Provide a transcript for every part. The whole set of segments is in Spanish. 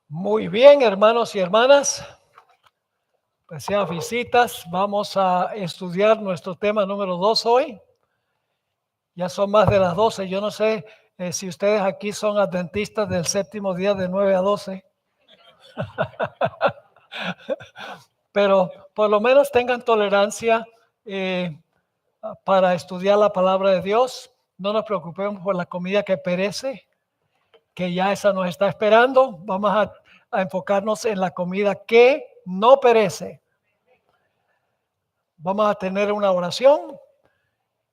Muy bien, hermanos y hermanas, pues sean visitas, vamos a estudiar nuestro tema número 2 hoy. Ya son más de las 12. Yo no sé si ustedes aquí son adventistas del séptimo día de 9 a 12, pero por lo menos tengan tolerancia eh, para estudiar la palabra de Dios. No nos preocupemos por la comida que perece, que ya esa nos está esperando. Vamos a enfocarnos en la comida que no perece. Vamos a tener una oración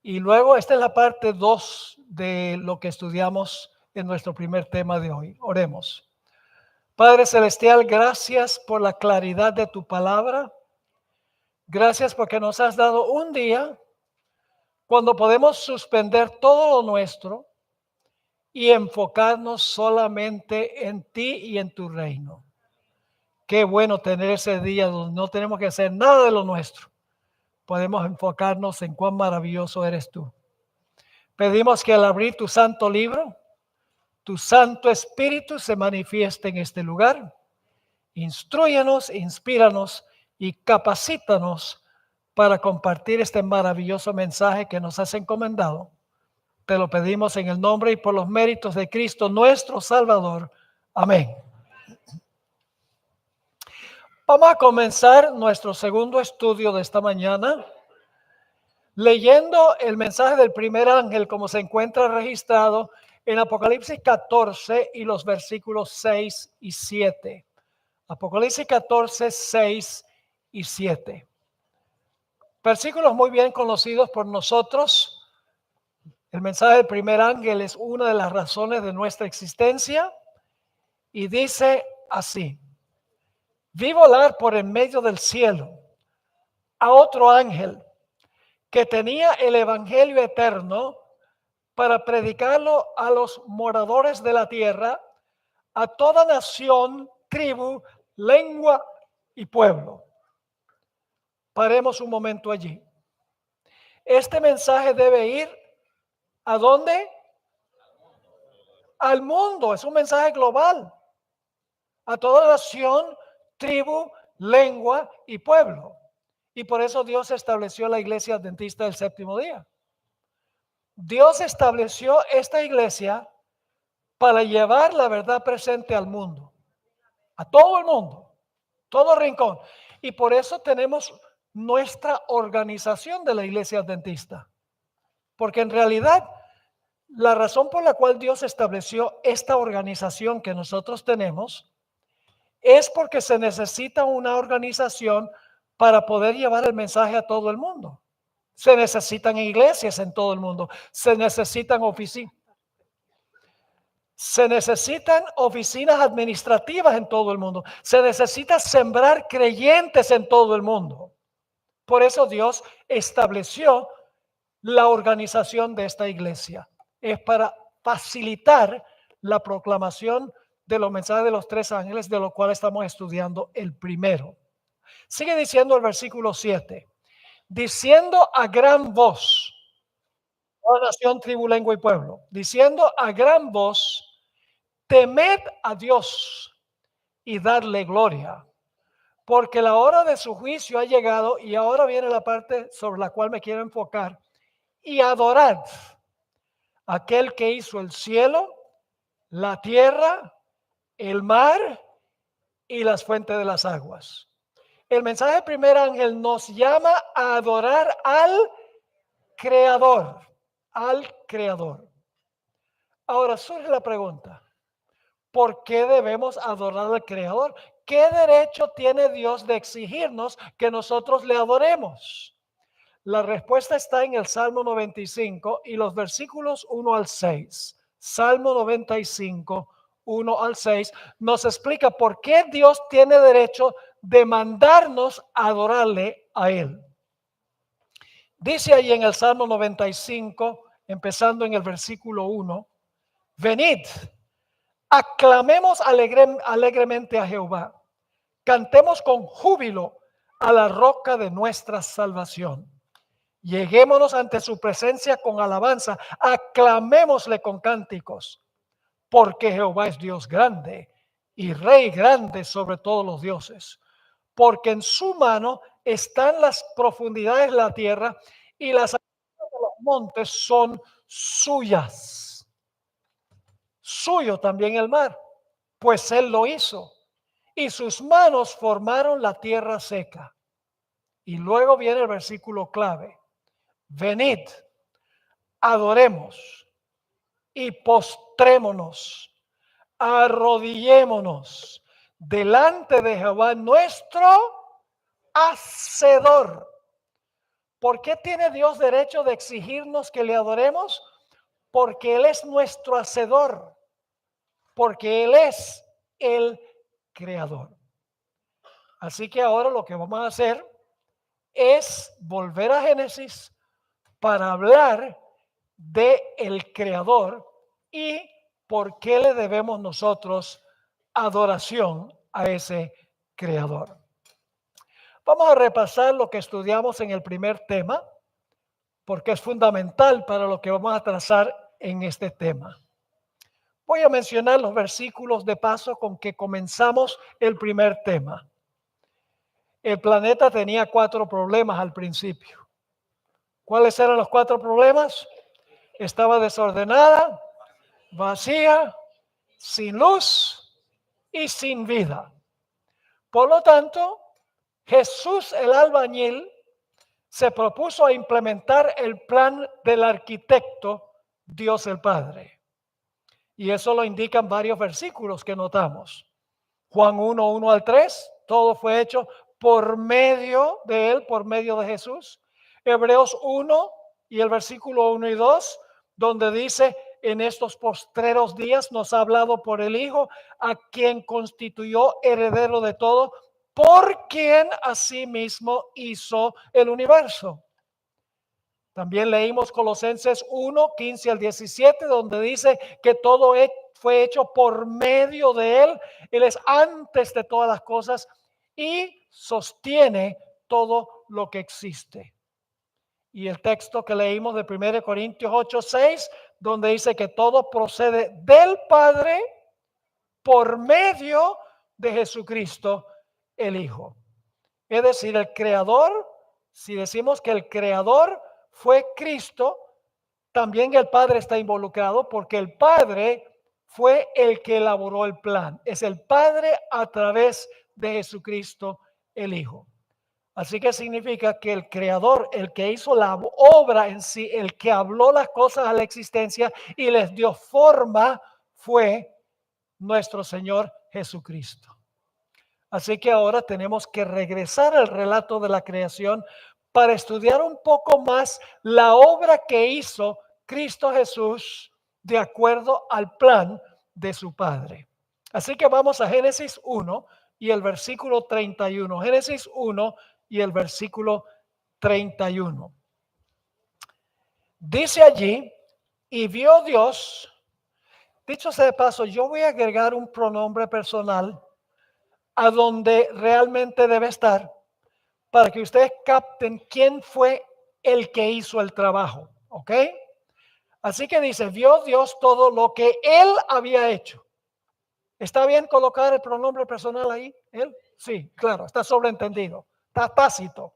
y luego esta es la parte 2 de lo que estudiamos en nuestro primer tema de hoy. Oremos. Padre Celestial, gracias por la claridad de tu palabra. Gracias porque nos has dado un día cuando podemos suspender todo lo nuestro y enfocarnos solamente en ti y en tu reino. Qué bueno tener ese día donde no tenemos que hacer nada de lo nuestro. Podemos enfocarnos en cuán maravilloso eres tú. Pedimos que al abrir tu santo libro, tu Santo Espíritu se manifieste en este lugar. Instrúyenos, inspíranos y capacítanos para compartir este maravilloso mensaje que nos has encomendado. Te lo pedimos en el nombre y por los méritos de Cristo nuestro Salvador. Amén. Vamos a comenzar nuestro segundo estudio de esta mañana leyendo el mensaje del primer ángel como se encuentra registrado en Apocalipsis 14 y los versículos 6 y 7. Apocalipsis 14, 6 y 7. Versículos muy bien conocidos por nosotros. El mensaje del primer ángel es una de las razones de nuestra existencia y dice así: vi volar por en medio del cielo a otro ángel que tenía el evangelio eterno para predicarlo a los moradores de la tierra, a toda nación, tribu, lengua y pueblo. Paremos un momento allí. Este mensaje debe ir ¿a dónde? Al mundo. Es un mensaje global. A toda nación, tribu, lengua y pueblo. Y por eso Dios estableció la iglesia adventista del séptimo día. Dios estableció esta iglesia para llevar la verdad presente al mundo, a todo el mundo, todo rincón. Y por eso tenemos nuestra organización de la iglesia adventista. Porque en realidad la razón por la cual Dios estableció esta organización que nosotros tenemos es porque se necesita una organización para poder llevar el mensaje a todo el mundo. Se necesitan iglesias en todo el mundo, se necesitan oficinas. Se necesitan oficinas administrativas en todo el mundo. Se necesita sembrar creyentes en todo el mundo. Por eso Dios estableció la organización de esta iglesia. Es para facilitar la proclamación de los mensajes de los tres ángeles, de los cuales estamos estudiando el primero. Sigue diciendo el versículo 7. Diciendo a gran voz, toda nación, tribu, lengua y pueblo. Diciendo a gran voz, temed a Dios y dadle gloria, porque la hora de su juicio ha llegado. Y ahora viene la parte sobre la cual me quiero enfocar. Y adorad a aquel que hizo el cielo, la tierra, el mar y las fuentes de las aguas. El mensaje del primer ángel nos llama a adorar al Creador, al Creador. Ahora surge la pregunta: ¿por qué debemos adorar al Creador? ¿Qué derecho tiene Dios de exigirnos que nosotros le adoremos? La respuesta está en el Salmo 95 y los versículos 1 al 6. Salmo 95, 1 al 6 nos explica por qué Dios tiene derecho de mandarnos a adorarle a Él. Dice ahí en el Salmo 95, empezando en el versículo 1, venid, aclamemos alegremente a Jehová, cantemos con júbilo a la roca de nuestra salvación. Lleguémonos ante su presencia con alabanza, aclamémosle con cánticos, porque Jehová es Dios grande y Rey grande sobre todos los dioses, porque en su mano están las profundidades de la tierra y las alturas de los montes son suyas. Suyo también el mar, pues él lo hizo, y sus manos formaron la tierra seca. Y luego viene el versículo clave: venid, adoremos y postrémonos, arrodillémonos delante de Jehová nuestro Hacedor. ¿Por qué tiene Dios derecho de exigirnos que le adoremos? Porque Él es nuestro Hacedor, porque Él es el Creador. Así que ahora lo que vamos a hacer es volver a Génesis para hablar de el Creador y por qué le debemos nosotros adoración a ese Creador. Vamos a repasar lo que estudiamos en el primer tema, porque es fundamental para lo que vamos a trazar en este tema. Voy a mencionar los versículos de paso con que comenzamos el primer tema. El planeta tenía 4 problemas al principio. ¿Cuáles eran los 4 problemas? Estaba desordenada, vacía, sin luz y sin vida. Por lo tanto, Jesús el albañil se propuso a implementar el plan del arquitecto, Dios el Padre. Y eso lo indican varios versículos que notamos. Juan 1, 1 al 3, todo fue hecho por medio de él, por medio de Jesús. Hebreos 1 y el versículo 1 y 2, donde dice: en estos postreros días nos ha hablado por el Hijo, a quien constituyó heredero de todo, por quien asimismo hizo el universo. También leímos Colosenses 1, 15 al 17, donde dice que todo fue hecho por medio de Él. Él es antes de todas las cosas y sostiene todo lo que existe. Y el texto que leímos de 1 Corintios 8, 6, donde dice que todo procede del Padre por medio de Jesucristo, el Hijo. Es decir, el Creador, si decimos que el Creador fue Cristo, también el Padre está involucrado, porque el Padre fue el que elaboró el plan. Es el Padre a través de Jesucristo, el Hijo. Así que significa que el Creador, el que hizo la obra en sí, el que habló las cosas a la existencia y les dio forma, fue nuestro Señor Jesucristo. Así que ahora tenemos que regresar al relato de la creación para estudiar un poco más la obra que hizo Cristo Jesús de acuerdo al plan de su Padre. Así que vamos a Génesis 1 y el versículo 31. Génesis 1 y el versículo 31. Dice allí: y vio Dios. Dicho sea de paso, yo voy a agregar un pronombre personal a donde realmente debe estar, para que ustedes capten quién fue el que hizo el trabajo, ¿ok? Así que dice: vio Dios todo lo que Él había hecho. ¿Está bien colocar el pronombre personal ahí? ¿Él? Sí, claro, está sobreentendido, está tácito.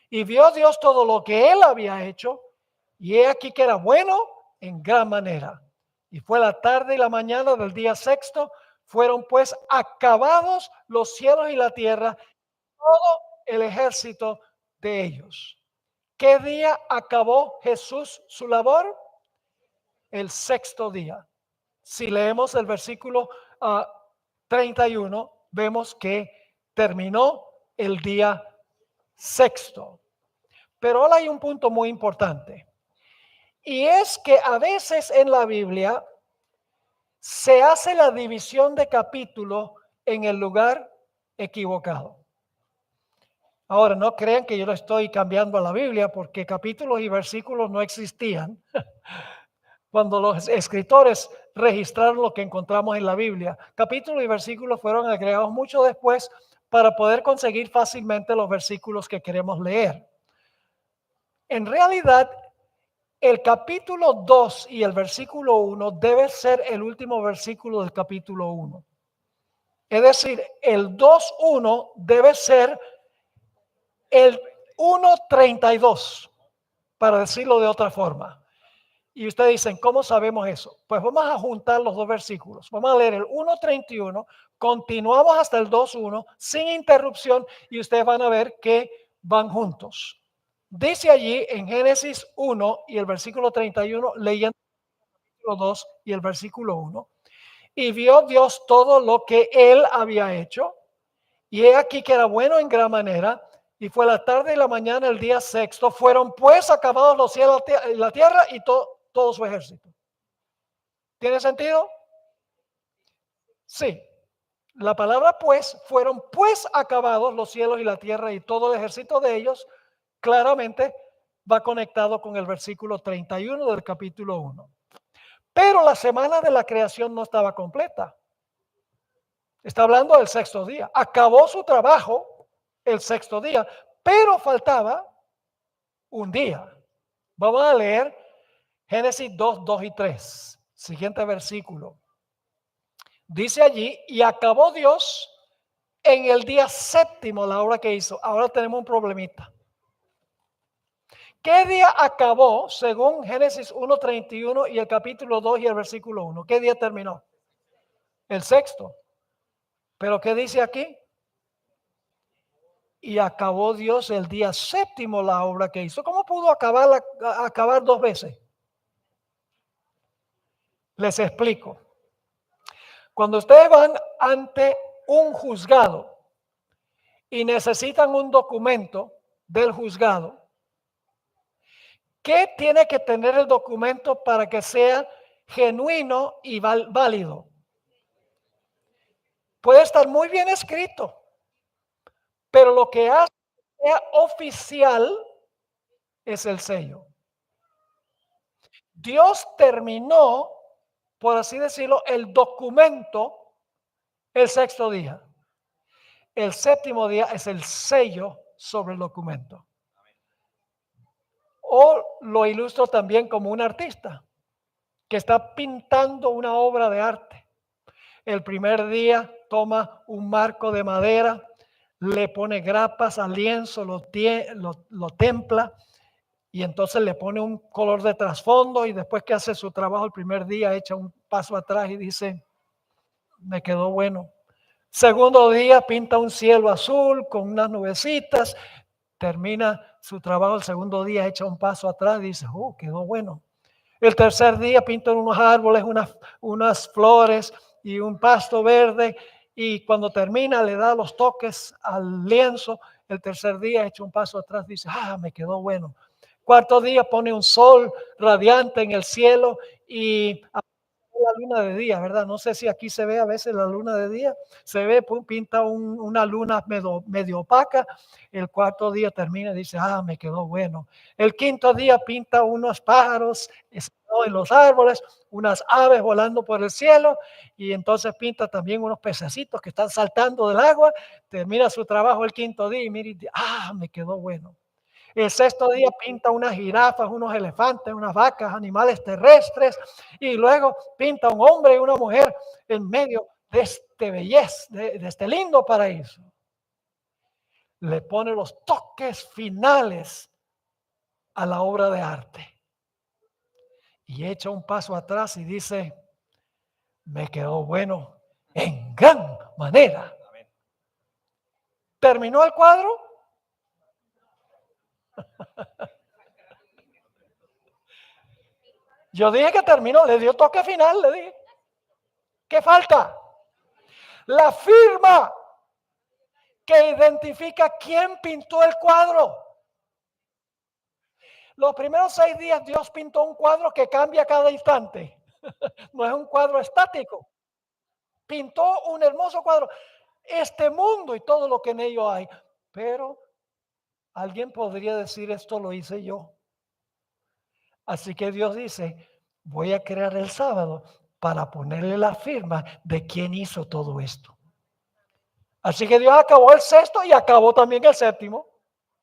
Y vio Dios todo lo que Él había hecho, y he aquí que era bueno en gran manera. Y fue la tarde y la mañana del día sexto, fueron pues acabados los cielos y la tierra, todo el ejército de ellos. ¿Qué día acabó Jesús su labor? El sexto día. Si leemos el versículo 31, vemos que terminó el día sexto. Pero ahora hay un punto muy importante. Y es que a veces en la Biblia se hace la división de capítulo en el lugar equivocado. Ahora, no crean que yo lo estoy cambiando a la Biblia, porque capítulos y versículos no existían cuando los escritores registraron lo que encontramos en la Biblia. Capítulos y versículos fueron agregados mucho después para poder conseguir fácilmente los versículos que queremos leer. En realidad, el capítulo 2 y el versículo 1 debe ser el último versículo del capítulo 1. Es decir, el 2:1 debe ser el 1:32, para decirlo de otra forma. Y ustedes dicen, ¿cómo sabemos eso? Pues vamos a juntar los dos versículos. Vamos a leer el 1:31, continuamos hasta el 2:1 sin interrupción y ustedes van a ver que van juntos. Dice allí en Génesis 1 y el versículo 31, leyendo el versículo 2 y el versículo 1. Y vio Dios todo lo que él había hecho, y he aquí que era bueno en gran manera, y fue la tarde y la mañana el día sexto. Fueron pues acabados los cielos y la tierra y todo su ejército. ¿Tiene sentido? Sí. La palabra pues, fueron pues acabados los cielos y la tierra y todo el ejército de ellos, claramente va conectado con el versículo 31 del capítulo 1. Pero la semana de la creación no estaba completa. Está hablando del sexto día. Acabó su trabajo el sexto día, pero faltaba un día. Vamos a leer Génesis 2, 2 y 3. Siguiente versículo. Dice allí, y acabó Dios en el día séptimo la obra que hizo. Ahora tenemos un problemita. ¿Qué día acabó según Génesis 1:31 y el capítulo 2 y el versículo 1? ¿Qué día terminó? El sexto. ¿Pero qué dice aquí? Y acabó Dios el día séptimo la obra que hizo. ¿Cómo pudo acabar dos veces? Les explico. Cuando ustedes van ante un juzgado y necesitan un documento del juzgado, ¿qué tiene que tener el documento para que sea genuino y válido? Puede estar muy bien escrito, pero lo que hace que sea oficial es el sello. Dios terminó, por así decirlo, el documento el sexto día. El séptimo día es el sello sobre el documento. O lo ilustro también como un artista que está pintando una obra de arte. El primer día toma un marco de madera, le pone grapas al lienzo, lo templa y entonces le pone un color de trasfondo y después que hace su trabajo el primer día echa un paso atrás y dice, me quedó bueno. Segundo día pinta un cielo azul con unas nubecitas, termina su trabajo el segundo día, echa un paso atrás y dice, oh, quedó bueno. El tercer día pinta unos árboles, unas flores y un pasto verde y cuando termina le da los toques al lienzo. El tercer día echa un paso atrás y dice, ah, me quedó bueno. Cuarto día pone un sol radiante en el cielo y la luna de día, ¿verdad? No sé si aquí se ve a veces la luna de día, se ve, pinta una luna medio opaca, el cuarto día termina y dice, ah, me quedó bueno. El quinto día pinta unos pájaros en los árboles, unas aves volando por el cielo y entonces pinta también unos pececitos que están saltando del agua, termina su trabajo el quinto día y mira y dice, ah, me quedó bueno. El sexto día pinta unas jirafas, unos elefantes, unas vacas, animales terrestres, y luego pinta un hombre y una mujer en medio de este belleza, de este lindo paraíso. Le pone los toques finales a la obra de arte. Y echa un paso atrás y dice, me quedó bueno en gran manera. ¿Terminó el cuadro? Yo dije que terminó, le dio toque final, le dije. ¿Qué falta? La firma que identifica quién pintó el cuadro. Los primeros 6 días Dios pintó un cuadro que cambia cada instante. No es un cuadro estático. Pintó un hermoso cuadro. Este mundo y todo lo que en ello hay. Pero alguien podría decir, esto lo hice yo. Así que Dios dice, voy a crear el sábado para ponerle la firma de quién hizo todo esto. Así que Dios acabó el sexto y acabó también el séptimo.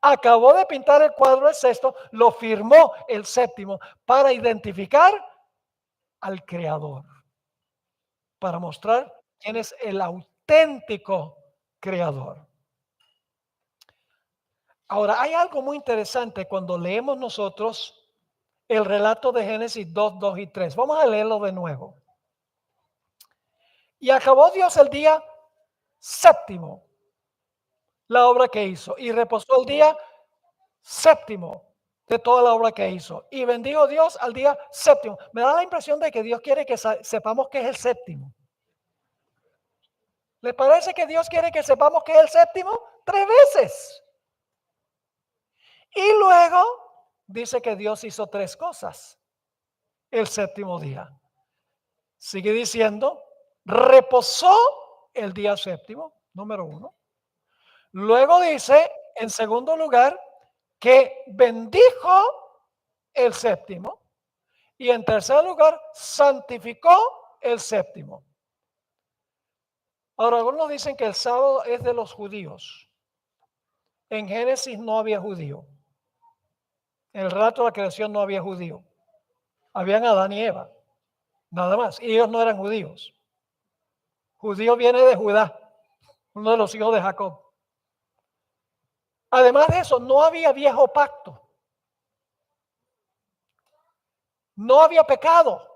Acabó de pintar el cuadro el sexto, lo firmó el séptimo para identificar al creador, para mostrar quién es el autor auténtico creador. Ahora, hay algo muy interesante cuando leemos nosotros el relato de Génesis 2, 2 y 3. Vamos a leerlo de nuevo. Y acabó Dios el día séptimo, la obra que hizo, y reposó el día séptimo de toda la obra que hizo. Y bendijo Dios al día séptimo. Me da la impresión de que Dios quiere que sepamos que es el séptimo. ¿Les parece que Dios quiere que sepamos que es el séptimo? 3 veces. Y luego dice que Dios hizo 3 cosas el séptimo día. Sigue diciendo, reposó el día séptimo, número 1. Luego dice, en segundo lugar, que bendijo el séptimo. Y en tercer lugar, santificó el séptimo. Ahora, algunos dicen que el sábado es de los judíos. En Génesis no había judío. En el relato de la creación no había judío. Habían Adán y Eva, nada más. Y ellos no eran judíos. Judío viene de Judá, uno de los hijos de Jacob. Además de eso, no había viejo pacto. No había pecado.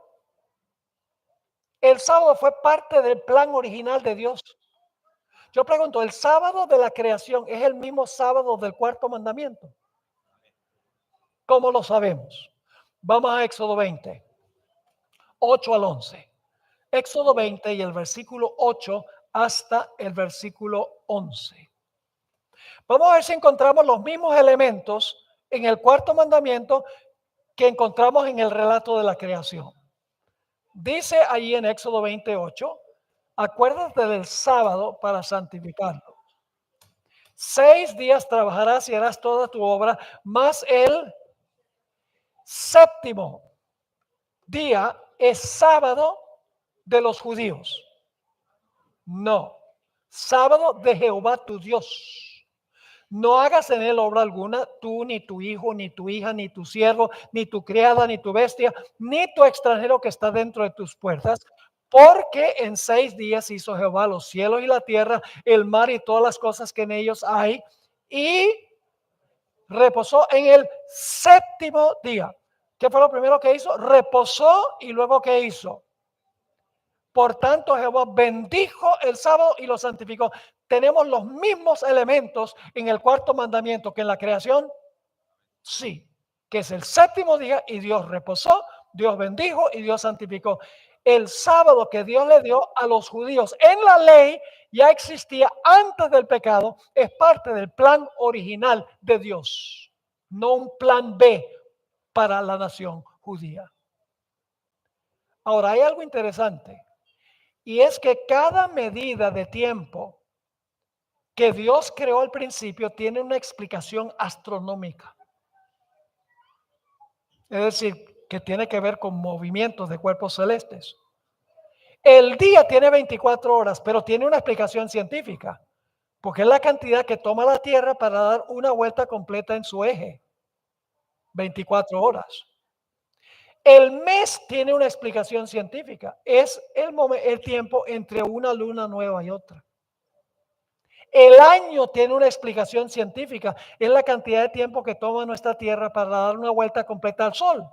El sábado fue parte del plan original de Dios. Yo pregunto, ¿el sábado de la creación es el mismo sábado del cuarto mandamiento? ¿Cómo lo sabemos? Vamos a Éxodo 20, 8 al 11. Éxodo 20 y el versículo 8 hasta el versículo 11. Vamos a ver si encontramos los mismos elementos en el cuarto mandamiento que encontramos en el relato de la creación. Dice allí en Éxodo 28, acuérdate del sábado para santificarlo. 6 días trabajarás y harás toda tu obra, mas el séptimo día es sábado de los judíos. No, sábado de Jehová tu Dios. No hagas en él obra alguna, tú, ni tu hijo, ni tu hija, ni tu siervo, ni tu criada, ni tu bestia, ni tu extranjero que está dentro de tus puertas, porque en 6 días hizo Jehová los cielos y la tierra, el mar y todas las cosas que en ellos hay, y reposó en el séptimo día. ¿Qué fue lo primero que hizo? Reposó y luego ¿qué hizo? Por tanto, Jehová bendijo el sábado y lo santificó. ¿Tenemos los mismos elementos en el cuarto mandamiento que en la creación? Sí, que es el séptimo día y Dios reposó, Dios bendijo y Dios santificó. El sábado que Dios le dio a los judíos en la ley ya existía antes del pecado, es parte del plan original de Dios, no un plan B para la nación judía. Ahora, hay algo interesante. Y es que cada medida de tiempo que Dios creó al principio tiene una explicación astronómica. Es decir, que tiene que ver con movimientos de cuerpos celestes. El día tiene 24 horas, pero tiene una explicación científica, porque es la cantidad que toma la Tierra para dar una vuelta completa en su eje. 24 horas. El mes tiene una explicación científica. Es el tiempo entre una luna nueva y otra. El año tiene una explicación científica. Es la cantidad de tiempo que toma nuestra Tierra para dar una vuelta completa al Sol.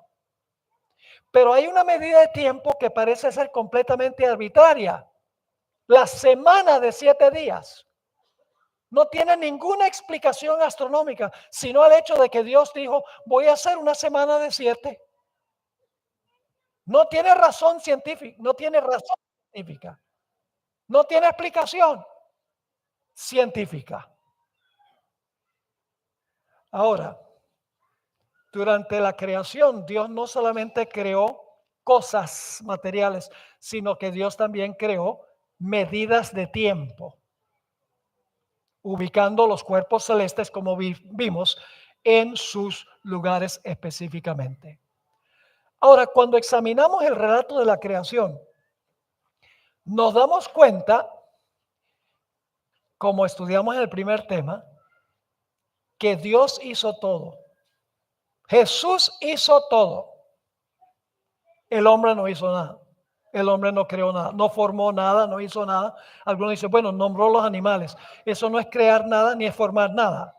Pero hay una medida de tiempo que parece ser completamente arbitraria. La semana de 7 días no tiene ninguna explicación astronómica, sino el hecho de que Dios dijo, voy a hacer una semana de 7. No tiene razón científica, no tiene razón científica. No tiene explicación científica. Ahora, durante la creación, Dios no solamente creó cosas materiales, sino que Dios también creó medidas de tiempo, ubicando los cuerpos celestes, como vimos, en sus lugares específicamente. Ahora, cuando examinamos el relato de la creación, nos damos cuenta, como estudiamos en el primer tema, que Dios hizo todo. Jesús hizo todo. El hombre no hizo nada. El hombre no creó nada, no formó nada, no hizo nada. Algunos dicen, bueno, nombró los animales. Eso no es crear nada ni es formar nada.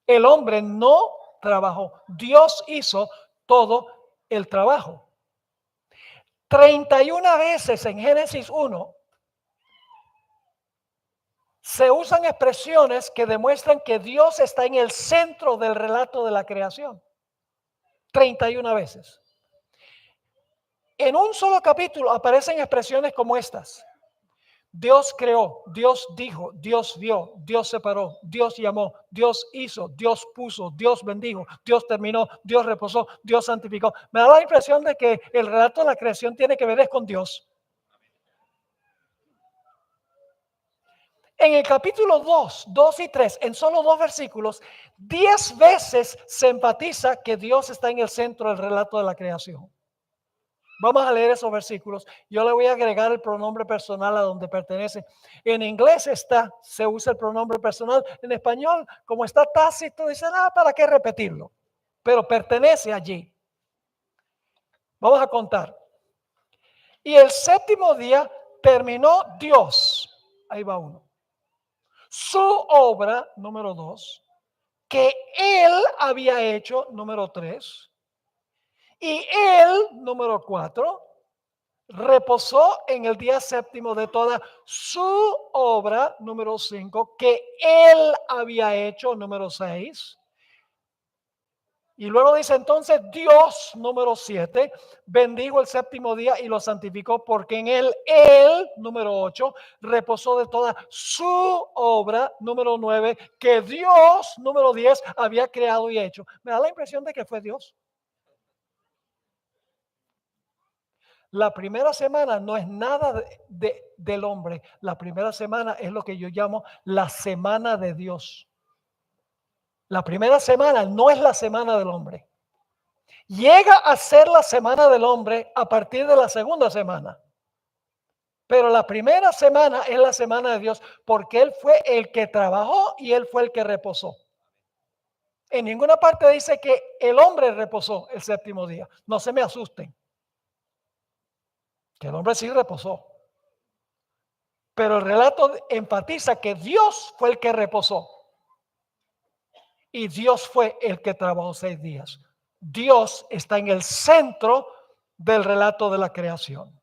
El hombre no trabajó. Dios hizo todo el trabajo. 31 veces en Génesis 1 se usan expresiones que demuestran que Dios está en el centro del relato de la creación. 31 veces. En un solo capítulo aparecen expresiones como estas. Dios creó, Dios dijo, Dios vio, Dios separó, Dios llamó, Dios hizo, Dios puso, Dios bendijo, Dios terminó, Dios reposó, Dios santificó. Me da la impresión de que el relato de la creación tiene que ver con Dios. En el capítulo 2 y 3, en solo 2 versículos, 10 veces se enfatiza que Dios está en el centro del relato de la creación. Vamos a leer esos versículos. Yo le voy a agregar el pronombre personal a donde pertenece. En inglés se usa el pronombre personal. En español, como está tácito, dicen, ¿para qué repetirlo? Pero pertenece allí. Vamos a contar. Y el séptimo día terminó Dios. Ahí va uno. Su obra, número 2, que Él había hecho, número 3. Y Él, número 4, reposó en el día séptimo de toda su obra, número 5, que Él había hecho, número 6. Y luego dice entonces Dios, número 7, bendijo el séptimo día y lo santificó porque en él, número 8, reposó de toda su obra, número 9, que Dios, número 10, había creado y hecho. Me da la impresión de que fue Dios. La primera semana no es nada del hombre. La primera semana es lo que yo llamo la semana de Dios. La primera semana no es la semana del hombre. Llega a ser la semana del hombre a partir de la segunda semana. Pero la primera semana es la semana de Dios porque Él fue el que trabajó y Él fue el que reposó. En ninguna parte dice que el hombre reposó el séptimo día. No se me asusten. Que el hombre sí reposó. Pero el relato enfatiza que Dios fue el que reposó. Y Dios fue el que trabajó 6 días. Dios está en el centro del relato de la creación.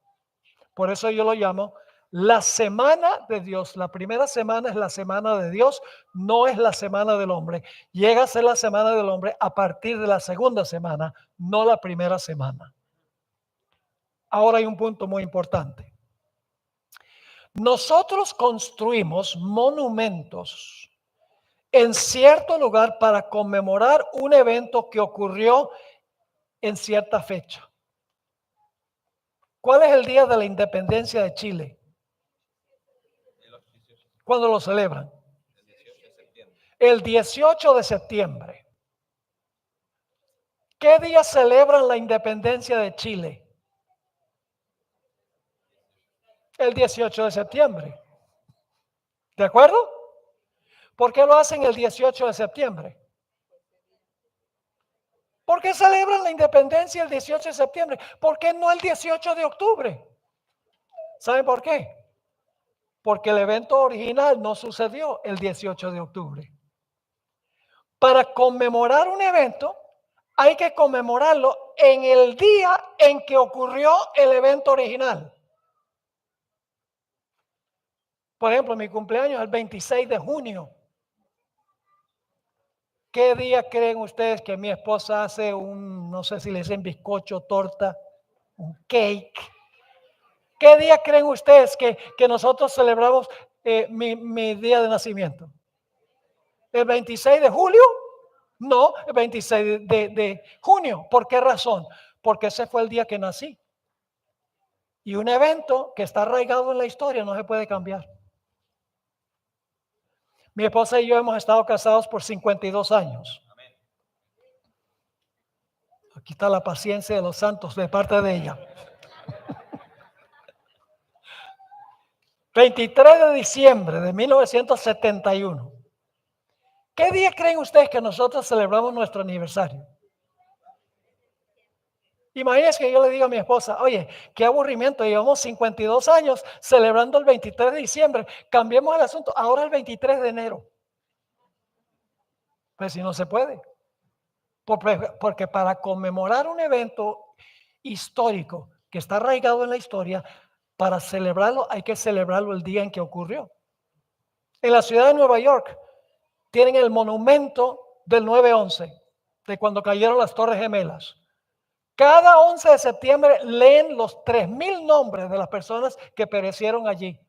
Por eso yo lo llamo la semana de Dios. La primera semana es la semana de Dios, no es la semana del hombre. Llega a ser la semana del hombre a partir de la segunda semana, no la primera semana. Ahora hay un punto muy importante. Nosotros construimos monumentos en cierto lugar para conmemorar un evento que ocurrió en cierta fecha. ¿Cuál es el día de la independencia de Chile? ¿Cuándo lo celebran? El 18 de septiembre. ¿Qué día celebran la independencia de Chile? El 18 de septiembre. ¿De acuerdo? ¿Por qué lo hacen el 18 de septiembre? ¿Por qué celebran la independencia el 18 de septiembre? ¿Por qué no el 18 de octubre? ¿Saben por qué? Porque el evento original no sucedió el 18 de octubre. Para conmemorar un evento, hay que conmemorarlo en el día en que ocurrió el evento original. Por ejemplo, mi cumpleaños es el 26 de junio. ¿Qué día creen ustedes que mi esposa hace no sé si le dicen bizcocho, torta, un cake? ¿Qué día creen ustedes que nosotros celebramos mi día de nacimiento? ¿El 26 de julio? No, el 26 de junio. ¿Por qué razón? Porque ese fue el día que nací. Y un evento que está arraigado en la historia no se puede cambiar. Mi esposa y yo hemos estado casados por 52 años. Aquí está la paciencia de los santos de parte de ella. 23 de diciembre de 1971. ¿Qué día creen ustedes que nosotros celebramos nuestro aniversario? Imagínense que yo le diga a mi esposa, oye, qué aburrimiento, llevamos 52 años celebrando el 23 de diciembre, cambiemos el asunto, ahora el 23 de enero. Pues si no se puede. Porque para conmemorar un evento histórico que está arraigado en la historia, para celebrarlo hay que celebrarlo el día en que ocurrió. En la ciudad de Nueva York tienen el monumento del 9/11, de cuando cayeron las Torres Gemelas. Cada 11 de septiembre leen los 3,000 nombres de las personas que perecieron allí.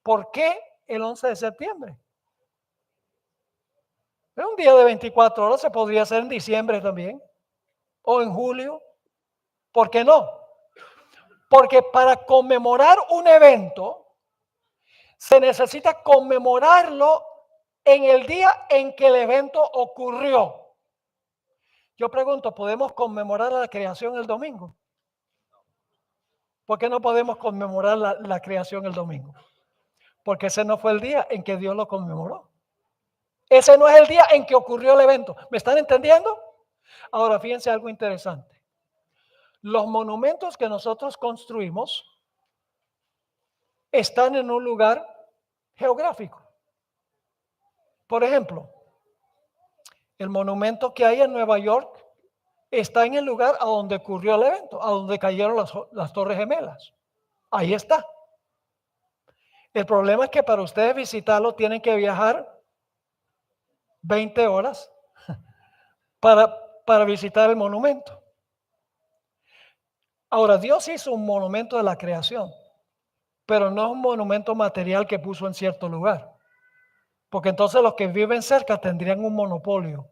¿Por qué el 11 de septiembre? Es un día de 24 horas, se podría hacer en diciembre también, o en julio. ¿Por qué no? Porque para conmemorar un evento, se necesita conmemorarlo en el día en que el evento ocurrió. Yo pregunto, ¿podemos conmemorar la creación el domingo? ¿Por qué no podemos conmemorar la creación el domingo? Porque ese no fue el día en que Dios lo conmemoró. Ese no es el día en que ocurrió el evento. ¿Me están entendiendo? Ahora, fíjense algo interesante. Los monumentos que nosotros construimos están en un lugar geográfico. Por ejemplo, el monumento que hay en Nueva York está en el lugar a donde ocurrió el evento, a donde cayeron las Torres Gemelas. Ahí está. El problema es que para ustedes visitarlo tienen que viajar 20 horas para visitar el monumento. Ahora, Dios hizo un monumento de la creación, pero no es un monumento material que puso en cierto lugar, porque entonces los que viven cerca tendrían un monopolio.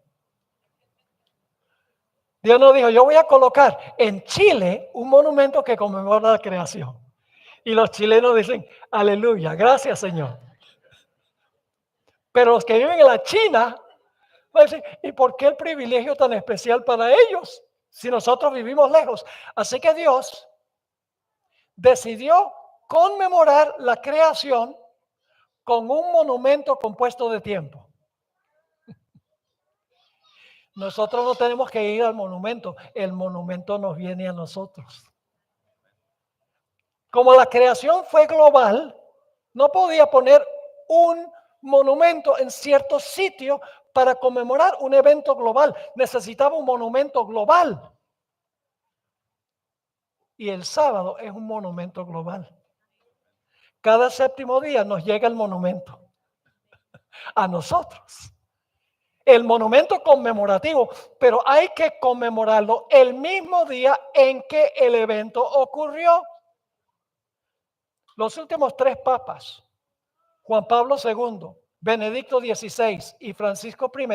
Dios no dijo, yo voy a colocar en Chile un monumento que conmemora la creación. Y los chilenos dicen, aleluya, gracias Señor. Pero los que viven en la China van a decir, ¿y por qué el privilegio tan especial para ellos si nosotros vivimos lejos? Así que Dios decidió conmemorar la creación con un monumento compuesto de tiempo. Nosotros no tenemos que ir al monumento, el monumento nos viene a nosotros. Como la creación fue global, no podía poner un monumento en cierto sitio para conmemorar un evento global. Necesitaba un monumento global. Y el sábado es un monumento global. Cada séptimo día nos llega el monumento a nosotros. El monumento conmemorativo, pero hay que conmemorarlo el mismo día en que el evento ocurrió. Los últimos 3 papas, Juan Pablo II, Benedicto XVI y Francisco I,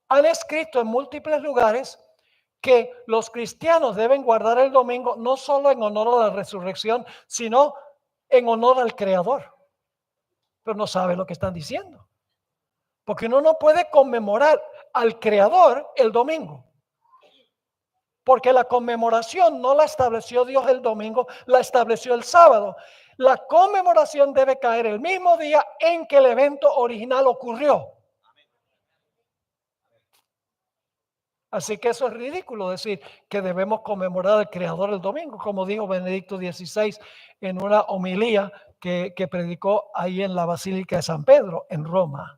han escrito en múltiples lugares que los cristianos deben guardar el domingo no solo en honor a la resurrección, sino en honor al Creador. Pero no sabe lo que están diciendo. Porque uno no puede conmemorar al Creador el domingo. Porque la conmemoración no la estableció Dios el domingo, la estableció el sábado. La conmemoración debe caer el mismo día en que el evento original ocurrió. Así que eso es ridículo decir que debemos conmemorar al Creador el domingo, como dijo Benedicto XVI en una homilía que predicó ahí en la Basílica de San Pedro, en Roma.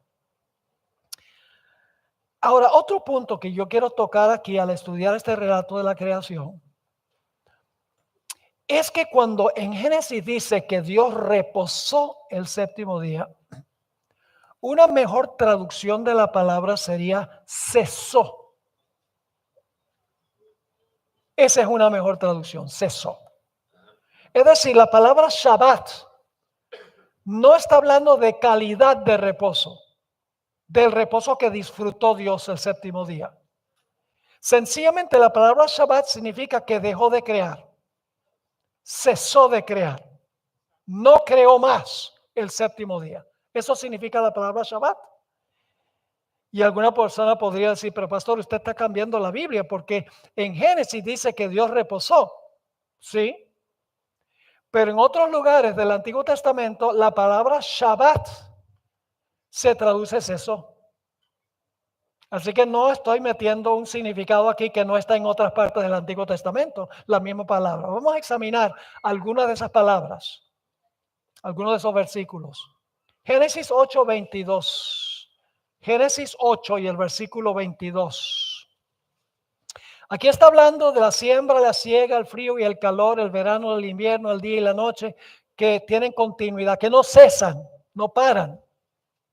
Ahora, otro punto que yo quiero tocar aquí al estudiar este relato de la creación es que cuando en Génesis dice que Dios reposó el séptimo día, una mejor traducción de la palabra sería cesó. Esa es una mejor traducción, cesó. Es decir, la palabra Shabbat no está hablando de calidad de reposo, del reposo que disfrutó Dios el séptimo día. Sencillamente la palabra Shabbat significa que dejó de crear, cesó de crear, no creó más el séptimo día. Eso significa la palabra Shabbat. Y alguna persona podría decir, pero pastor, usted está cambiando la Biblia porque en Génesis dice que Dios reposó. Sí, pero en otros lugares del Antiguo Testamento la palabra Shabbat se traduce cesó. Así que no estoy metiendo un significado aquí que no está en otras partes del Antiguo Testamento, la misma palabra. Vamos a examinar algunas de esas palabras, algunos de esos versículos. Génesis 8:22. Génesis 8 y el versículo 22. Aquí está hablando de la siembra, la siega, el frío y el calor, el verano, el invierno, el día y la noche, que tienen continuidad, que no cesan, no paran,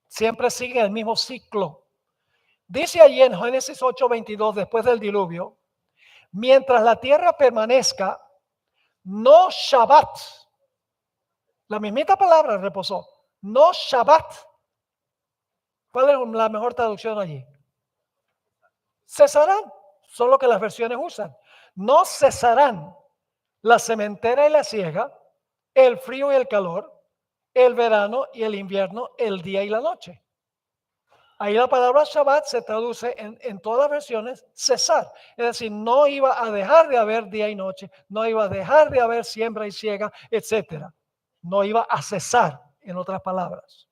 siempre siguen el mismo ciclo. Dice allí en Génesis 8:22, después del diluvio, mientras la tierra permanezca, no Shabbat. La mismita palabra reposó, no Shabbat. ¿Cuál es la mejor traducción allí? Cesarán, son lo que las versiones usan. No cesarán la sementera y la siega, el frío y el calor, el verano y el invierno, el día y la noche. Ahí la palabra Shabbat se traduce en todas las versiones cesar. Es decir, no iba a dejar de haber día y noche, no iba a dejar de haber siembra y siega, etcétera. No iba a cesar, en otras palabras.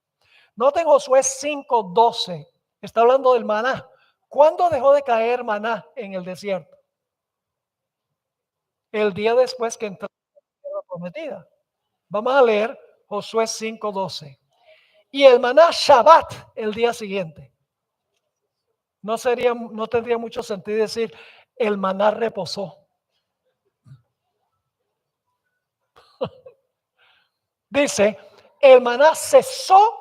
Noten Josué 5:12, está hablando del maná. ¿Cuándo dejó de caer maná en el desierto? El día después que entró en la tierra prometida. Vamos a leer Josué 5:12. Y el maná Shabbat el día siguiente. No tendría mucho sentido decir el maná reposó. Dice, el maná cesó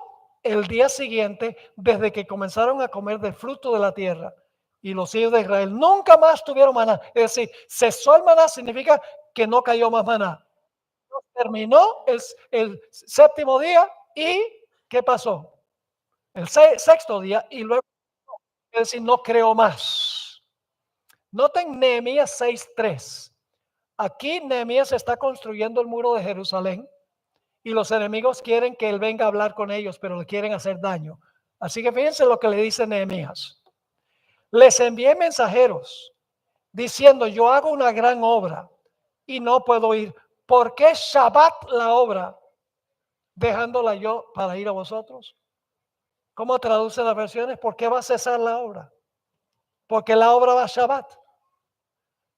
el día siguiente desde que comenzaron a comer del fruto de la tierra. Y los hijos de Israel nunca más tuvieron maná. Es decir, cesó el maná significa que no cayó más maná. Terminó el séptimo día y ¿qué pasó? El sexto día y luego, es decir, no creó más. Noten Nehemías 6:3. Aquí Nehemías está construyendo el muro de Jerusalén y los enemigos quieren que él venga a hablar con ellos, pero le quieren hacer daño. Así que fíjense lo que le dice Nehemías. Les envié mensajeros diciendo, yo hago una gran obra y no puedo ir. ¿Por qué Shabbat la obra, dejándola yo para ir a vosotros? ¿Cómo traduce las versiones? ¿Por qué va a cesar la obra? Porque la obra va a Shabbat.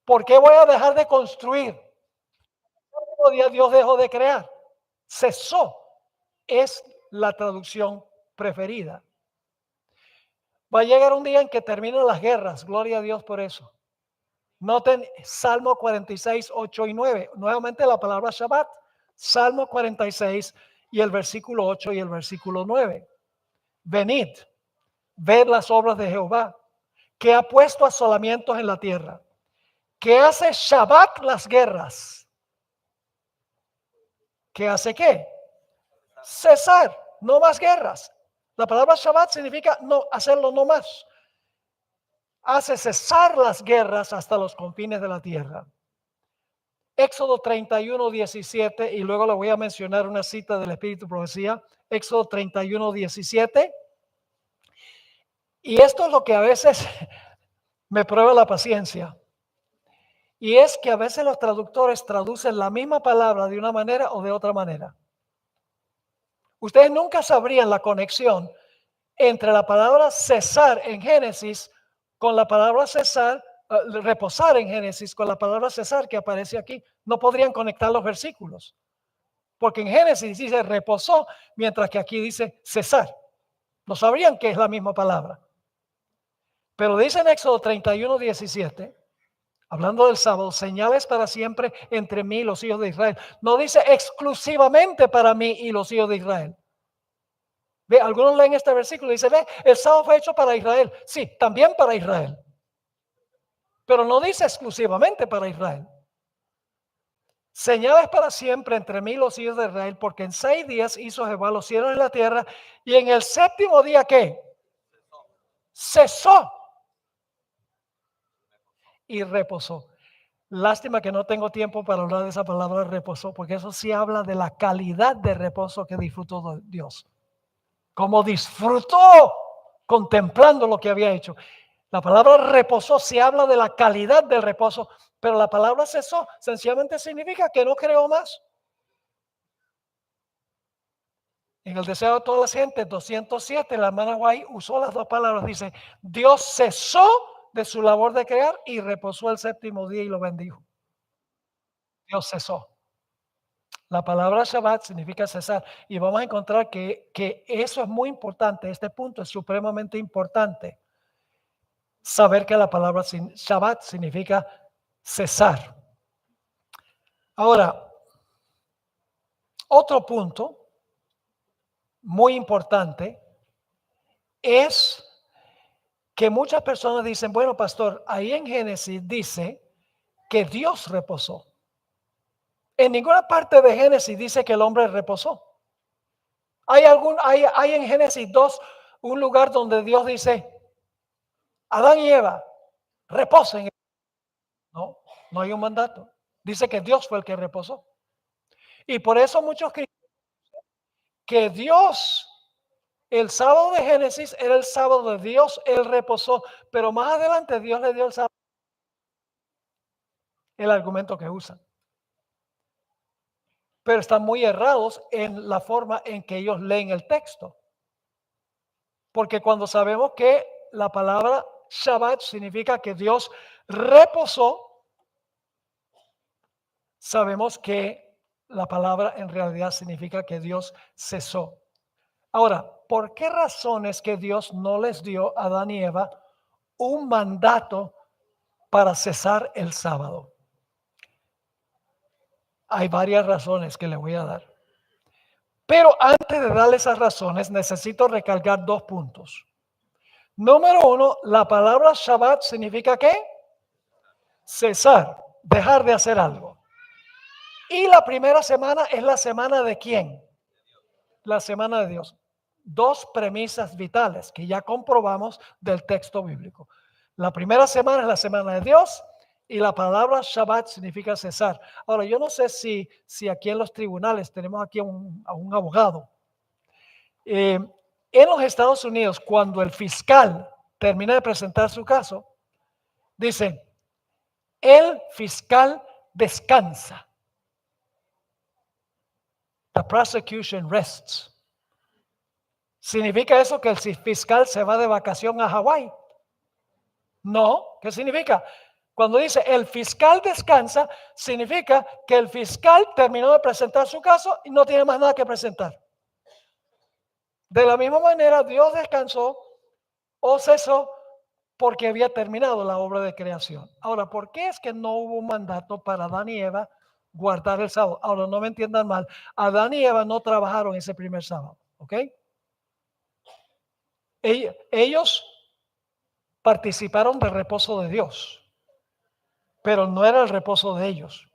¿Por qué voy a dejar de construir? El día Dios dejó de crear. Cesó. Es la traducción preferida. Va a llegar un día en que terminen las guerras. Gloria a Dios por eso. Noten Salmo 46, 8 y 9. Nuevamente la palabra Shabbat. Salmo 46 y el versículo 8 y el versículo 9. Venid, ved las obras de Jehová, que ha puesto asolamientos en la tierra, que hace Shabbat las guerras. ¿Qué hace qué? Cesar, no más guerras. La palabra Shabbat significa no hacerlo no más. Hace cesar las guerras hasta los confines de la tierra. Éxodo 31:17 y luego le voy a mencionar una cita del Espíritu Profecía. Éxodo 31:17. Y esto es lo que a veces me prueba la paciencia. Y es que a veces los traductores traducen la misma palabra de una manera o de otra manera. Ustedes nunca sabrían la conexión entre la palabra cesar en Génesis con la palabra cesar, reposar en Génesis con la palabra cesar que aparece aquí. No podrían conectar los versículos. Porque en Génesis dice reposó, mientras que aquí dice cesar. No sabrían que es la misma palabra. Pero dice en Éxodo 31:17, hablando del sábado, señales para siempre entre mí y los hijos de Israel. No dice exclusivamente para mí y los hijos de Israel. Ve, algunos leen este versículo y dicen, ve, el sábado fue hecho para Israel. Sí, también para Israel. Pero no dice exclusivamente para Israel. Señales para siempre entre mí y los hijos de Israel, porque en 6 días hizo Jehová los cielos y la tierra, y en el séptimo día, ¿qué? Cesó y reposó. Lástima que no tengo tiempo para hablar de esa palabra reposó, porque eso sí habla de la calidad de reposo que disfrutó Dios. Como disfrutó contemplando lo que había hecho. La palabra reposó sí habla de la calidad del reposo, pero la palabra cesó sencillamente significa que no creó más. En el deseo de todas las gentes, 207, la hermana White usó las dos palabras. Dice, Dios cesó de su labor de crear y reposó el séptimo día y lo bendijo. Dios cesó. La palabra Shabbat significa cesar. Y vamos a encontrar que eso es muy importante. Este punto es supremamente importante. Saber que la palabra Shabbat significa cesar. Ahora, otro punto muy importante es que muchas personas dicen, bueno, pastor, ahí en Génesis dice que Dios reposó. En ninguna parte de Génesis dice que el hombre reposó. Hay en Génesis 2 un lugar donde Dios dice, Adán y Eva, reposen. No, no hay un mandato. Dice que Dios fue el que reposó. Y por eso muchos creen que Dios, el sábado de Génesis era el sábado de Dios, Él reposó. Pero más adelante Dios le dio el sábado. El argumento que usan. Pero están muy errados en la forma en que ellos leen el texto. Porque cuando sabemos que la palabra Shabbat significa que Dios reposó, sabemos que la palabra en realidad significa que Dios cesó. Ahora, ¿por qué razones que Dios no les dio a Adán y Eva un mandato para cesar el sábado? Hay varias razones que le voy a dar. Pero antes de darle esas razones, necesito recalcar dos puntos. Número uno, la palabra Shabbat significa ¿qué? Cesar, dejar de hacer algo. Y la primera semana es la semana de ¿quién? La semana de Dios. Dos premisas vitales que ya comprobamos del texto bíblico. La primera semana es la semana de Dios y la palabra Shabbat significa cesar. Ahora, yo no sé si aquí en los tribunales tenemos aquí a un abogado. En los Estados Unidos, cuando el fiscal termina de presentar su caso, dice, el fiscal descansa. The prosecution rests. ¿Significa eso que el fiscal se va de vacación a Hawái? No. ¿Qué significa? Cuando dice el fiscal descansa, significa que el fiscal terminó de presentar su caso y no tiene más nada que presentar. De la misma manera, Dios descansó o cesó porque había terminado la obra de creación. Ahora, ¿por qué es que no hubo un mandato para Adán y Eva guardar el sábado? Ahora, no me entiendan mal. Adán y Eva no trabajaron ese primer sábado, ¿ok? Ellos participaron del reposo de Dios, pero no era el reposo de ellos,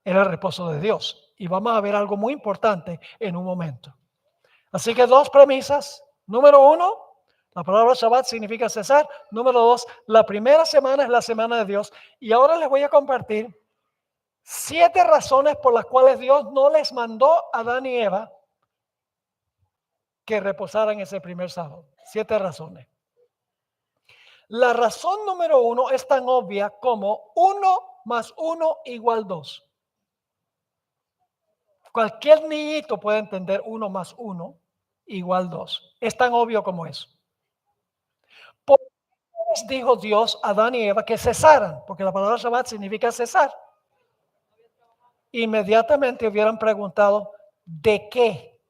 era el reposo de Dios. Y vamos a ver algo muy importante en un momento. Así que dos premisas. Número uno, la palabra Shabbat significa cesar. Número dos, la primera semana es la semana de Dios. Y ahora les voy a compartir 7 razones por las cuales Dios no les mandó a Adán y Eva que reposaran ese primer sábado. 7 razones. La razón número uno es tan obvia como 1 más 1 igual 2. Cualquier niñito puede entender 1 más 1 igual 2. Es tan obvio como eso. ¿Por qué les dijo Dios a Adán y Eva que cesaran? Porque la palabra Shabbat significa cesar. Inmediatamente hubieran preguntado, ¿de qué?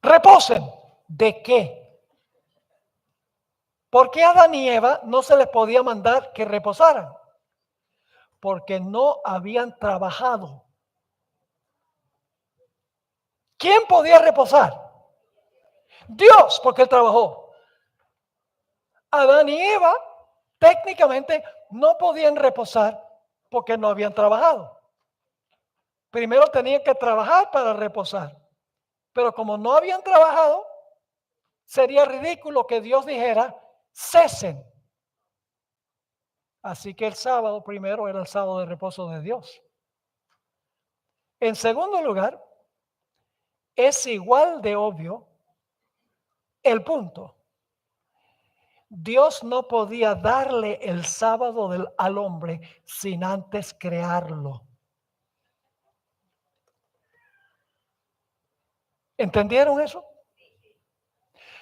Reposen. ¿De qué? ¿Por qué a Adán y Eva no se les podía mandar que reposaran? Porque no habían trabajado. ¿Quién podía reposar? Dios, porque él trabajó. Adán y Eva técnicamente no podían reposar porque no habían trabajado. Primero tenían que trabajar para reposar. Pero como no habían trabajado, sería ridículo que Dios dijera, cesen. Así que el sábado primero era el sábado de reposo de Dios. En segundo lugar, es igual de obvio el punto. Dios no podía darle el sábado al hombre sin antes crearlo. ¿Entendieron eso?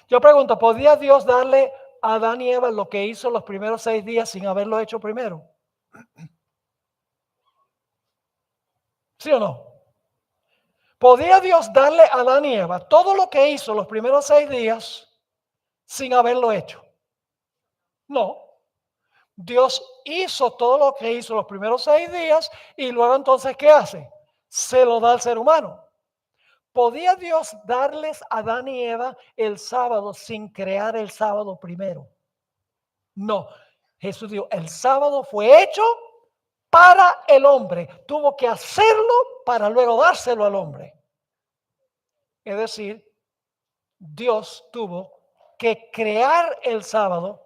Yo pregunto, ¿podía Dios darle a Adán y Eva lo que hizo los primeros 6 días sin haberlo hecho primero? ¿Sí o no? ¿Podía Dios darle a Adán y Eva todo lo que hizo los primeros 6 días sin haberlo hecho? No. Dios hizo todo lo que hizo los primeros 6 días y luego entonces, ¿qué hace? Se lo da al ser humano. ¿Podía Dios darles a Adán y Eva el sábado sin crear el sábado primero? No. Jesús dijo, el sábado fue hecho para el hombre. Tuvo que hacerlo para luego dárselo al hombre. Es decir, Dios tuvo que crear el sábado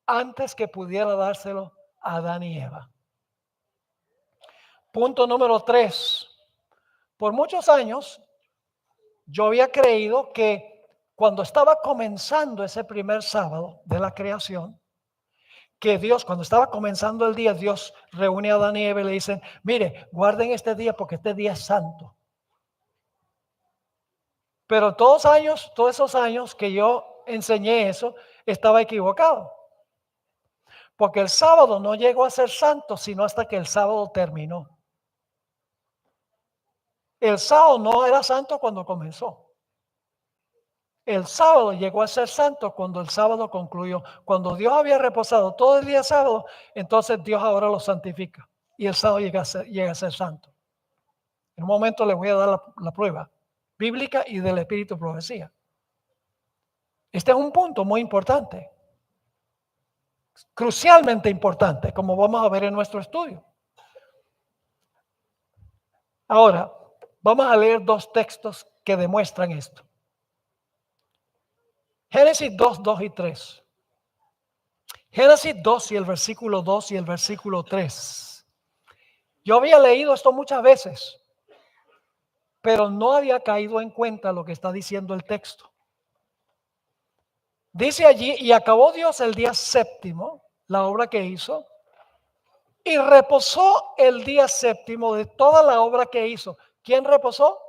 antes que pudiera dárselo a Adán y Eva. Punto número 3. Por muchos años yo había creído que cuando estaba comenzando ese primer sábado de la creación, que Dios, cuando estaba comenzando el día, Dios reúne a Adán y Eva y le dicen, mire, guarden este día porque este día es santo. Pero todos esos años que yo enseñé eso, estaba equivocado. Porque el sábado no llegó a ser santo, sino hasta que el sábado terminó. El sábado no era santo cuando comenzó. El sábado llegó a ser santo cuando el sábado concluyó. Cuando Dios había reposado todo el día sábado, entonces Dios ahora lo santifica. Y el sábado llega a ser santo. En un momento les voy a dar la prueba bíblica y del espíritu de profecía. Este es un punto muy importante. Crucialmente importante, como vamos a ver en nuestro estudio. Ahora, vamos a leer 2 textos que demuestran esto. Génesis 2, 2 y 3. Génesis 2 y el versículo 2 y el versículo 3. Yo había leído esto muchas veces, pero no había caído en cuenta lo que está diciendo el texto. Dice allí, y acabó Dios el día séptimo, la obra que hizo, y reposó el día séptimo de toda la obra que hizo. ¿Quién reposó?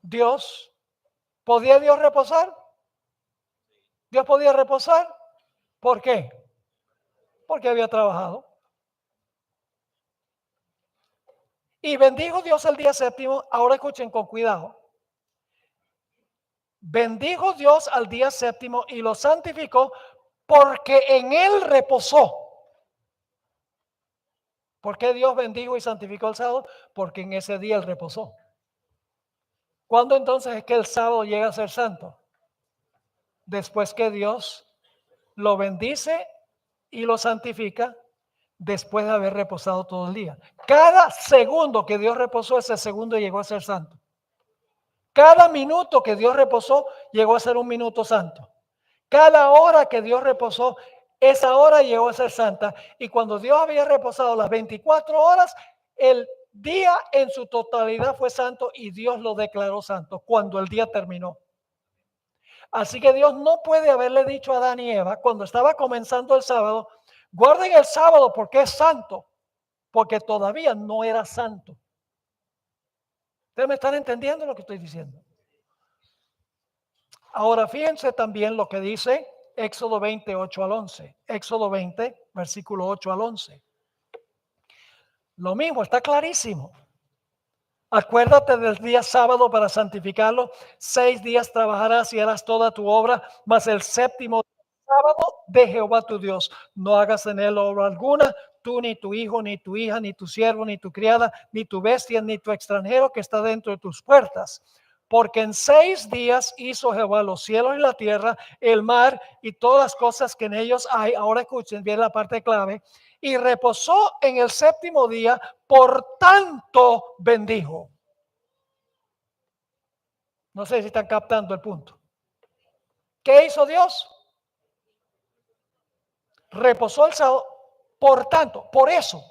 Dios. ¿Podía Dios reposar? ¿Dios podía reposar? ¿Por qué? Porque había trabajado. Y bendijo Dios el día séptimo. Ahora escuchen con cuidado. Bendijo Dios al día séptimo y lo santificó porque en él reposó. ¿Por qué Dios bendijo y santificó el sábado? Porque en ese día él reposó. ¿Cuándo entonces es que el sábado llega a ser santo? Después que Dios lo bendice y lo santifica después de haber reposado todo el día. Cada segundo que Dios reposó, ese segundo llegó a ser santo. Cada minuto que Dios reposó, llegó a ser un minuto santo. Cada hora que Dios reposó, esa hora llegó a ser santa. Y cuando Dios había reposado las 24 horas, el día en su totalidad fue santo y Dios lo declaró santo cuando el día terminó. Así que Dios no puede haberle dicho a Adán y Eva cuando estaba comenzando el sábado, guarden el sábado porque es santo, porque todavía no era santo. ¿Ustedes me están entendiendo lo que estoy diciendo? Ahora fíjense también lo que dice Éxodo 20, 8 al 11. Éxodo 20, versículo 8 al 11. Lo mismo, está clarísimo. Acuérdate del día sábado para santificarlo. 6 días trabajarás y harás toda tu obra, mas el séptimo sábado de Jehová tu Dios. No hagas en él obra alguna, tú ni tu hijo, ni tu hija, ni tu siervo, ni tu criada, ni tu bestia, ni tu extranjero que está dentro de tus puertas. Porque en 6 días hizo Jehová los cielos y la tierra, el mar y todas las cosas que en ellos hay. Ahora escuchen bien la parte clave. Y reposó en el séptimo día, por tanto bendijo. No sé si están captando el punto. ¿Qué hizo Dios? Reposó el sábado, por tanto, por eso.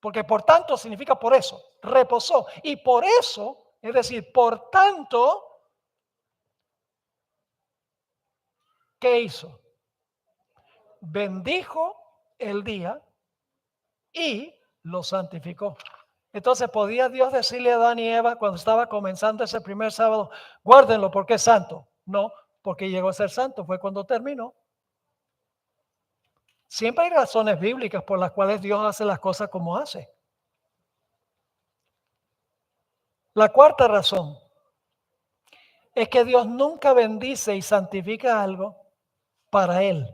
Porque por tanto significa por eso. Reposó. Y por eso, es decir, por tanto, ¿qué hizo? Bendijo el día y lo santificó. Entonces, ¿podía Dios decirle a Adán y Eva cuando estaba comenzando ese primer sábado, guárdenlo porque es santo? No, porque llegó a ser santo, fue cuando terminó. Siempre hay razones bíblicas por las cuales Dios hace las cosas como hace. La cuarta razón es que Dios nunca bendice y santifica algo para Él.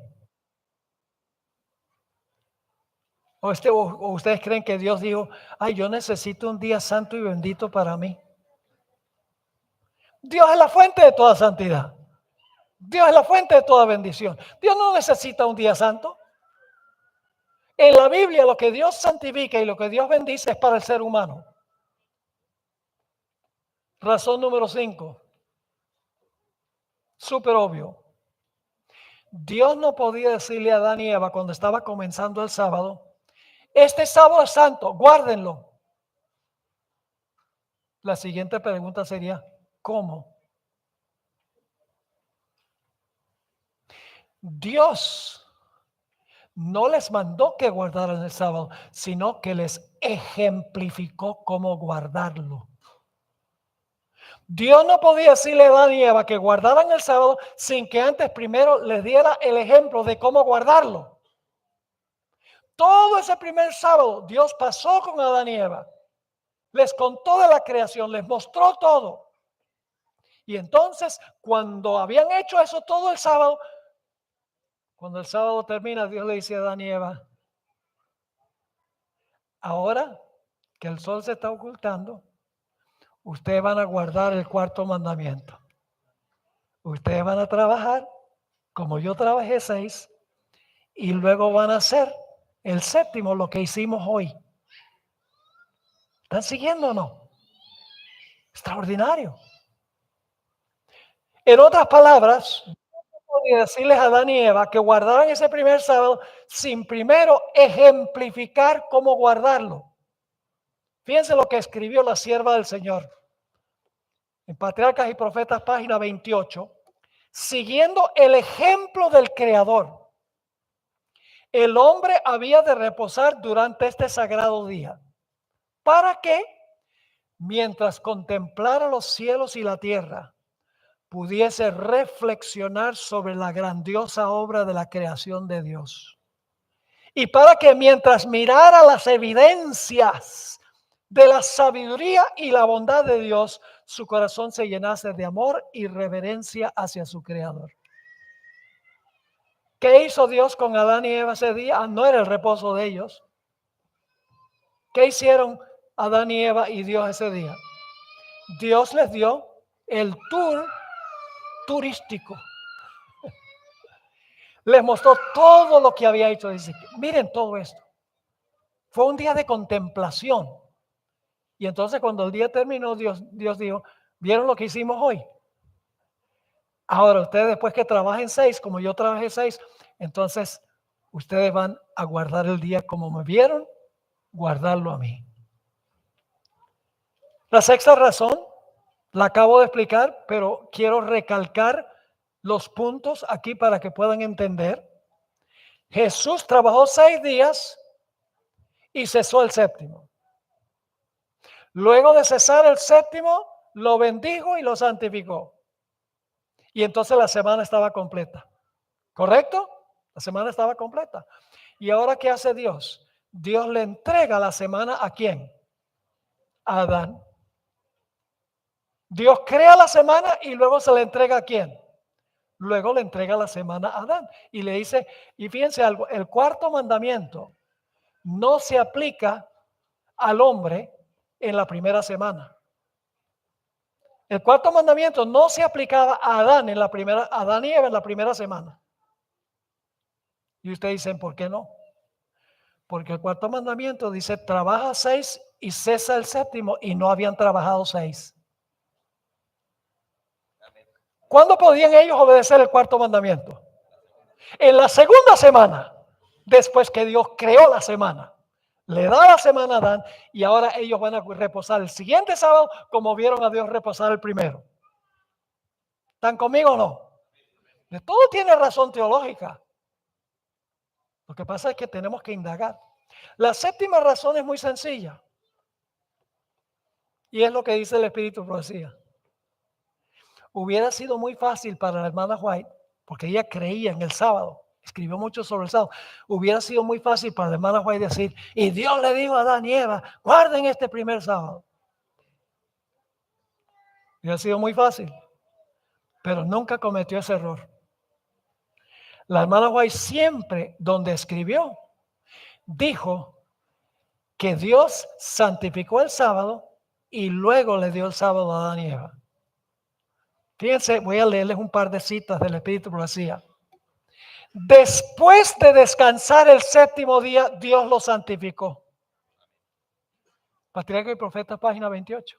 O ustedes creen que Dios dijo, ay, yo necesito un día santo y bendito para mí. Dios es la fuente de toda santidad. Dios es la fuente de toda bendición. Dios no necesita un día santo. En la Biblia lo que Dios santifica y lo que Dios bendice es para el ser humano. Razón número 5. Súper obvio. Dios no podía decirle a Adán y Eva cuando estaba comenzando el sábado, este sábado es santo, guárdenlo. La siguiente pregunta sería, ¿cómo? Dios no les mandó que guardaran el sábado, sino que les ejemplificó cómo guardarlo. Dios no podía decirle a Adán y Eva que guardaran el sábado sin que antes primero les diera el ejemplo de cómo guardarlo. Todo ese primer sábado Dios pasó con Adán y Eva. Les contó de la creación, les mostró todo. Y entonces, cuando habían hecho eso todo el sábado, cuando el sábado termina, Dios le dice a Adán y Eva, ahora que el sol se está ocultando, ustedes van a guardar el cuarto mandamiento. Ustedes van a trabajar como yo trabajé 6 y luego van a hacer el séptimo, lo que hicimos hoy. ¿Están siguiendo o no? Extraordinario. En otras palabras, podía decirles a Adán y Eva que guardaran ese primer sábado sin primero ejemplificar cómo guardarlo. Fíjense lo que escribió la sierva del Señor en Patriarcas y Profetas, página 28, siguiendo el ejemplo del Creador. El hombre había de reposar durante este sagrado día. ¿Para qué? Mientras contemplara los cielos y la tierra, pudiese reflexionar sobre la grandiosa obra de la creación de Dios. Y para que mientras mirara las evidencias de la sabiduría y la bondad de Dios, su corazón se llenase de amor y reverencia hacia su Creador. ¿Qué hizo Dios con Adán y Eva ese día? No era el reposo de ellos. ¿Qué hicieron Adán y Eva y Dios ese día? Dios les dio el tour turístico. Les mostró todo lo que había hecho. Dice, miren todo esto. Fue un día de contemplación. Y entonces cuando el día terminó, Dios dijo, ¿vieron lo que hicimos hoy? Ahora ustedes después que trabajen 6, como yo trabajé 6, entonces ustedes van a guardar el día como me vieron, guardarlo a mí. La sexta razón, la acabo de explicar, pero quiero recalcar los puntos aquí para que puedan entender. Jesús trabajó 6 días y cesó el séptimo. Luego de cesar el séptimo, lo bendijo y lo santificó. Y entonces la semana estaba completa. ¿Correcto? La semana estaba completa. ¿Y ahora qué hace Dios? Dios le entrega la semana ¿a quién? A Adán. Dios crea la semana y luego se le entrega ¿a quién? Luego le entrega la semana a Adán. Y le dice, y fíjense algo, el cuarto mandamiento no se aplica al hombre en la primera semana. El cuarto mandamiento no se aplicaba a Adán Adán y Eva en la primera semana. Y ustedes dicen, ¿por qué no? Porque el cuarto mandamiento dice, trabaja 6 y cesa el séptimo, y no habían trabajado 6. ¿Cuándo podían ellos obedecer el cuarto mandamiento? En la segunda semana, después que Dios creó la semana. Le da la semana a Adán y ahora ellos van a reposar el siguiente sábado como vieron a Dios reposar el primero. ¿Están conmigo o no? De todo tiene razón teológica. Lo que pasa es que tenemos que indagar. La séptima razón es muy sencilla. Y es lo que dice el Espíritu de Profecía. Hubiera sido muy fácil para la hermana White, porque ella creía en el sábado, escribió mucho sobre el sábado. Hubiera sido muy fácil para la hermana White decir, y Dios le dijo a Adán y Eva, guarden este primer sábado. Hubiera sido muy fácil, pero nunca cometió ese error. La hermana White siempre, donde escribió, dijo que Dios santificó el sábado y luego le dio el sábado a Adán y Eva. Fíjense, voy a leerles un par de citas del Espíritu de Profecía. Después de descansar el séptimo día, Dios lo santificó. Patriarca y Profeta, página 28.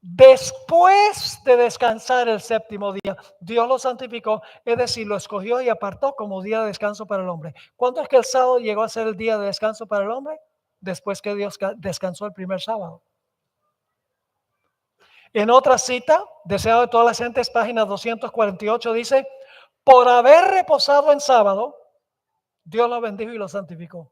Después de descansar el séptimo día, Dios lo santificó, es decir, lo escogió y apartó como día de descanso para el hombre. ¿Cuándo es que el sábado llegó a ser el día de descanso para el hombre? Después que Dios descansó el primer sábado. En otra cita, Deseado de todas las gentes, página 248, dice, por haber reposado en sábado, Dios lo bendijo y lo santificó.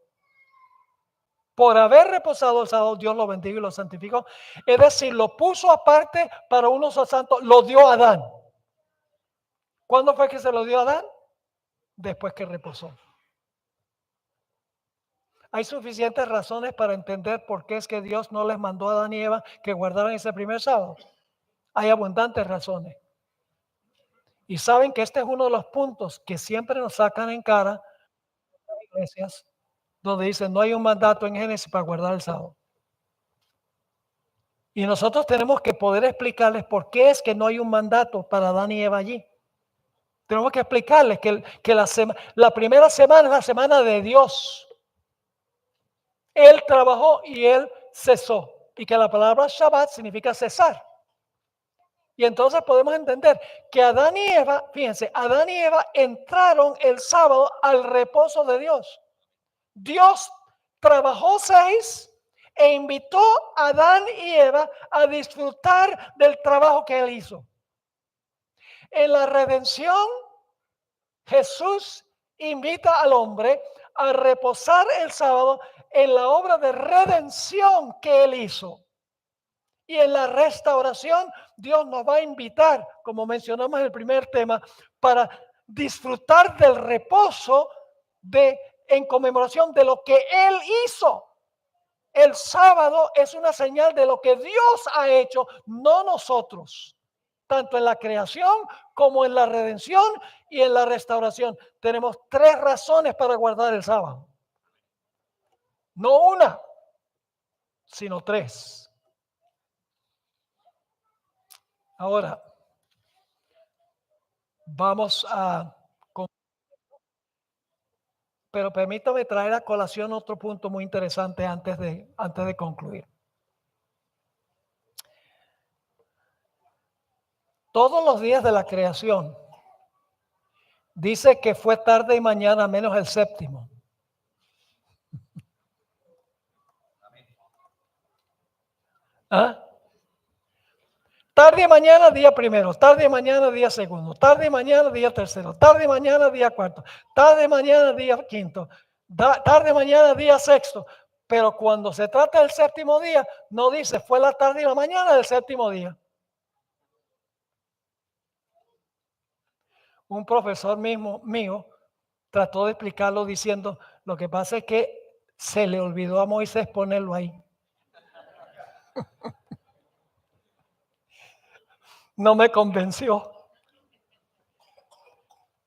Por haber reposado el sábado, Dios lo bendijo y lo santificó. Es decir, lo puso aparte para un uso santo, lo dio a Adán. ¿Cuándo fue que se lo dio a Adán? Después que reposó. Hay suficientes razones para entender por qué es que Dios no les mandó a Adán y Eva que guardaran ese primer sábado. Hay abundantes razones. Y saben que este es uno de los puntos que siempre nos sacan en cara las iglesias, donde dicen no hay un mandato en Génesis para guardar el sábado. Y nosotros tenemos que poder explicarles por qué es que no hay un mandato para Adán y Eva allí. Tenemos que explicarles que la primera semana es la semana de Dios. Él trabajó y él cesó. Y que la palabra Shabbat significa cesar. Y entonces podemos entender que Adán y Eva, fíjense, Adán y Eva entraron el sábado al reposo de Dios. Dios trabajó 6 e invitó a Adán y Eva a disfrutar del trabajo que él hizo. En la redención, Jesús invita al hombre a reposar el sábado en la obra de redención que él hizo. Y en la restauración, Dios nos va a invitar, como mencionamos en el primer tema, para disfrutar del reposo en conmemoración de lo que Él hizo. El sábado es una señal de lo que Dios ha hecho, no nosotros. Tanto en la creación como en la redención y en la restauración. Tenemos 3 razones para guardar el sábado. No una, sino 3. Ahora, vamos a... Pero permítame traer a colación otro punto muy interesante antes de concluir. Todos los días de la creación dice que fue tarde y mañana menos el séptimo. ¿Ah? Tarde y mañana día primero, tarde y mañana día segundo, tarde y mañana día tercero, tarde y mañana día cuarto, tarde y mañana día quinto, tarde y mañana día sexto. Pero cuando se trata del séptimo día, no dice fue la tarde y la mañana del séptimo día. Un profesor mío trató de explicarlo diciendo, lo que pasa es que se le olvidó a Moisés ponerlo ahí. No me convenció.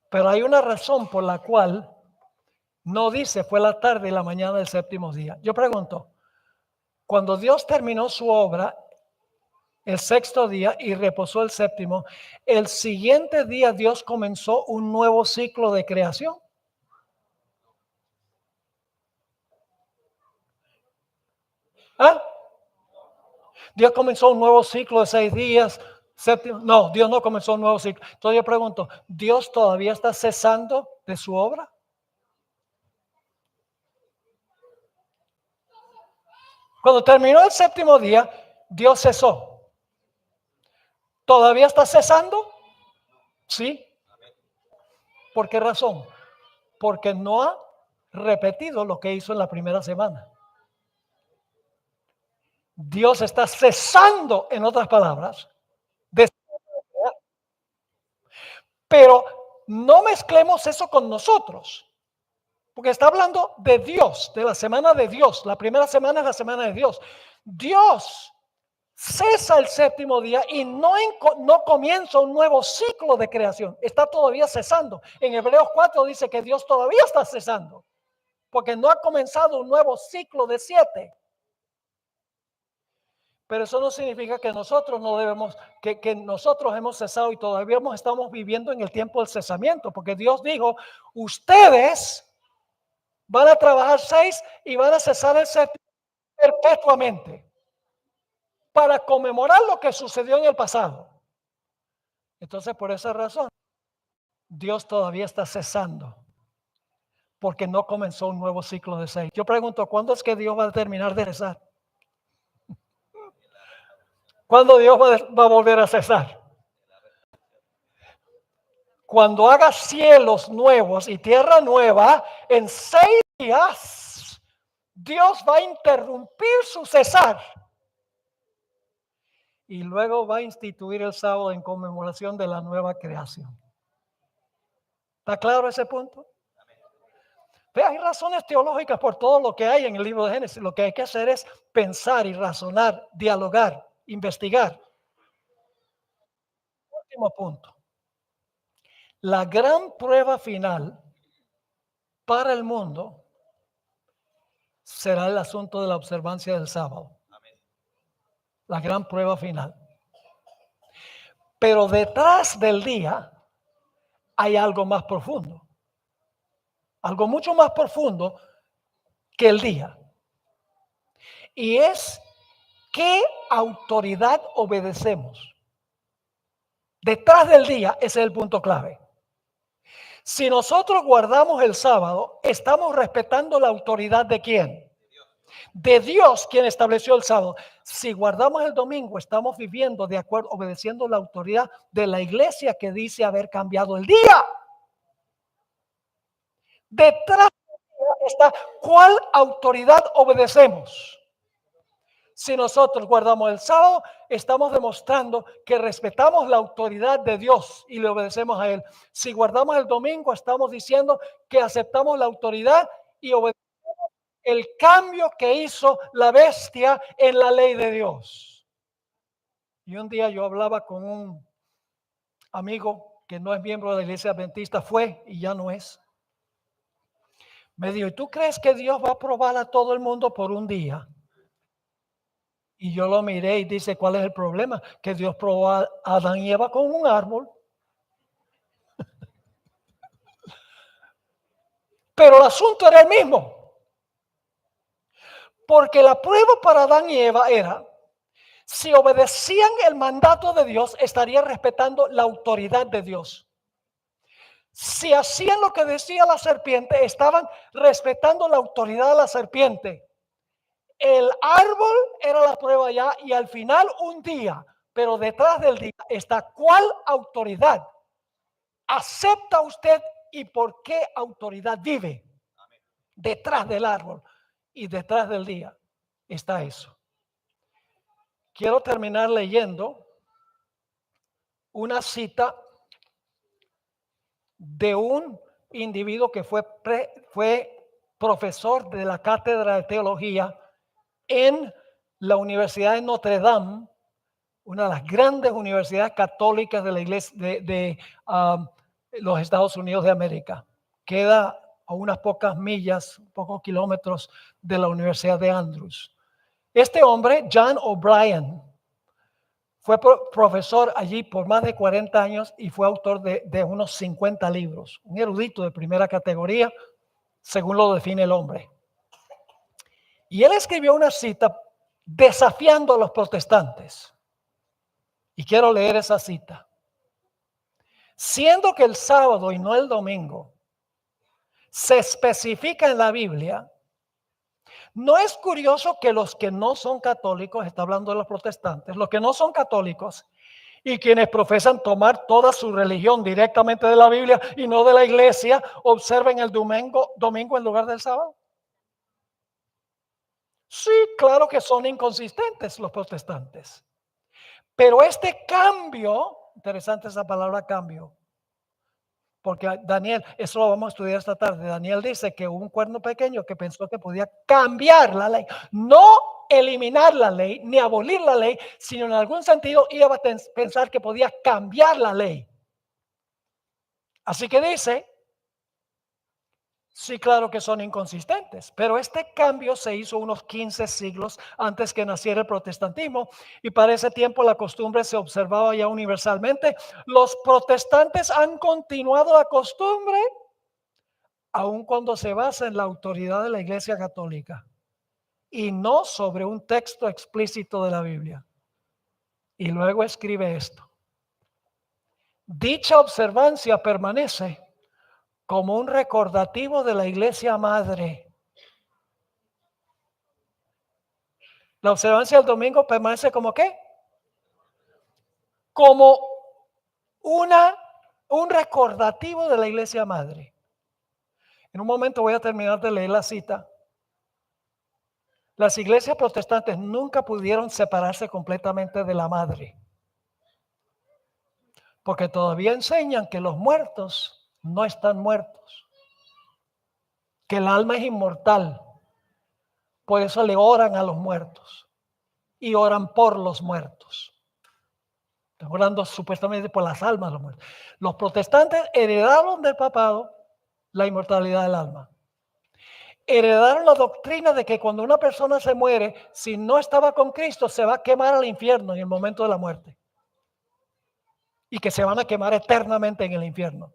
Pero hay una razón por la cual no dice fue la tarde y la mañana del séptimo día. Yo pregunto, cuando Dios terminó su obra el sexto día y reposó el séptimo, el siguiente día Dios comenzó un nuevo ciclo de creación. ¿Ah? Dios comenzó un nuevo ciclo de 6 días. Séptimo, no, Dios no comenzó un nuevo ciclo. Entonces yo pregunto, ¿Dios todavía está cesando de su obra? Cuando terminó el séptimo día, Dios cesó. ¿Todavía está cesando? Sí. ¿Por qué razón? Porque no ha repetido lo que hizo en la primera semana. Dios está cesando, en otras palabras, de- pero no mezclemos eso con nosotros, porque está hablando de Dios, de la semana de Dios. La primera semana es la semana de Dios. Dios cesa el séptimo día y no comienza un nuevo ciclo de creación. Está todavía cesando. En Hebreos 4 dice que Dios todavía está cesando, porque no ha comenzado un nuevo ciclo de 7. Pero eso no significa que nosotros no debemos, que nosotros hemos cesado y todavía estamos viviendo en el tiempo del cesamiento, porque Dios dijo, ustedes van a trabajar 6 y van a cesar el séptimo perpetuamente para conmemorar lo que sucedió en el pasado. Entonces, por esa razón, Dios todavía está cesando, porque no comenzó un nuevo ciclo de 6. Yo pregunto, ¿cuándo es que Dios va a terminar de cesar? ¿Cuándo Dios va a volver a cesar? Cuando haga cielos nuevos y tierra nueva, en 6 días, Dios va a interrumpir su cesar. Y luego va a instituir el sábado en conmemoración de la nueva creación. ¿Está claro ese punto? Pero hay razones teológicas por todo lo que hay en el libro de Génesis. Lo que hay que hacer es pensar y razonar, dialogar, investigar. Último punto. La gran prueba final para el mundo será el asunto de la observancia del sábado. La gran prueba final. Pero detrás del día hay algo más profundo. Algo mucho más profundo que el día. Y es ¿qué autoridad obedecemos? Detrás del día, ese es el punto clave. Si nosotros guardamos el sábado, estamos respetando la autoridad de ¿quién? De Dios, quien estableció el sábado. Si guardamos el domingo, estamos viviendo de acuerdo, obedeciendo la autoridad de la iglesia que dice haber cambiado el día. Detrás está ¿cuál autoridad obedecemos? Si nosotros guardamos el sábado, estamos demostrando que respetamos la autoridad de Dios y le obedecemos a Él. Si guardamos el domingo, estamos diciendo que aceptamos la autoridad y obedecemos el cambio que hizo la bestia en la ley de Dios. Y un día yo hablaba con un amigo que no es miembro de la iglesia adventista, fue y ya no es. Me dijo, ¿y tú crees que Dios va a probar a todo el mundo por un día? Y yo lo miré y dice, ¿cuál es el problema? Que Dios probó a Adán y Eva con un árbol. Pero el asunto era el mismo. Porque la prueba para Adán y Eva era, si obedecían el mandato de Dios, estarían respetando la autoridad de Dios. Si hacían lo que decía la serpiente, estaban respetando la autoridad de la serpiente. El árbol era la prueba ya y al final un día, pero detrás del día está ¿cuál autoridad acepta usted y por qué autoridad vive? Detrás del árbol y detrás del día está eso. Quiero terminar leyendo una cita de un individuo que fue profesor de la cátedra de teología en la Universidad de Notre Dame, una de las grandes universidades católicas de la iglesia de los Estados Unidos de América. Queda a unas pocas millas, pocos kilómetros de la Universidad de Andrews. Este hombre, John O'Brien, fue profesor allí por más de 40 años y fue autor de unos 50 libros. Un erudito de primera categoría, según lo define el hombre. Y él escribió una cita desafiando a los protestantes. Y quiero leer esa cita. Siendo que el sábado y no el domingo se especifica en la Biblia, ¿no es curioso que los que no son católicos, está hablando de los protestantes, los que no son católicos y quienes profesan tomar toda su religión directamente de la Biblia y no de la iglesia, observen el domingo en lugar del sábado? Sí, claro que son inconsistentes los protestantes. Pero este cambio, interesante esa palabra cambio, porque Daniel, eso lo vamos a estudiar esta tarde. Daniel dice que hubo un cuerno pequeño que pensó que podía cambiar la ley, no eliminar la ley ni abolir la ley, sino en algún sentido iba a pensar que podía cambiar la ley. Así que dice, sí, claro que son inconsistentes, pero este cambio se hizo unos 15 siglos antes que naciera el protestantismo y para ese tiempo la costumbre se observaba ya universalmente. Los protestantes han continuado la costumbre aun cuando se basa en la autoridad de la Iglesia Católica y no sobre un texto explícito de la Biblia. Y luego escribe esto: dicha observancia permanece como un recordativo de la Iglesia Madre. La observancia del domingo permanece como ¿qué? Como un recordativo de la Iglesia Madre. En un momento voy a terminar de leer la cita. Las iglesias protestantes nunca pudieron separarse completamente de la madre, porque todavía enseñan que los muertos no están muertos, que el alma es inmortal. Por eso le oran a los muertos y oran por los muertos. Están orando supuestamente por las almas de los muertos. Los protestantes heredaron del papado la inmortalidad del alma. Heredaron la doctrina de que cuando una persona se muere, si no estaba con Cristo, se va a quemar al infierno en el momento de la muerte. Y que se van a quemar eternamente en el infierno.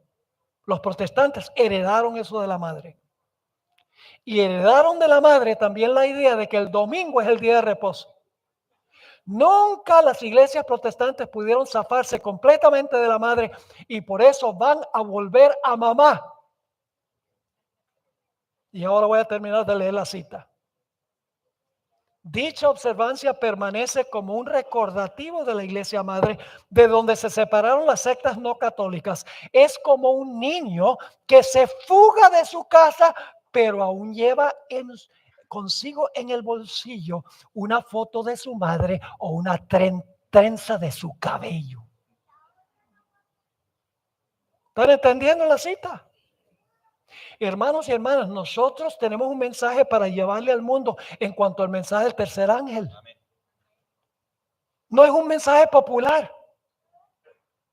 Los protestantes heredaron eso de la madre. Y heredaron de la madre también la idea de que el domingo es el día de reposo. Nunca las iglesias protestantes pudieron zafarse completamente de la madre y por eso van a volver a mamá. Y ahora voy a terminar de leer la cita. Dicha observancia permanece como un recordativo de la iglesia madre, de donde se separaron las sectas no católicas. Es como un niño que se fuga de su casa, pero aún lleva consigo en el bolsillo una foto de su madre o una trenza de su cabello. ¿Están entendiendo la cita? Hermanos y hermanas, nosotros tenemos un mensaje para llevarle al mundo en cuanto al mensaje del tercer ángel. No es un mensaje popular.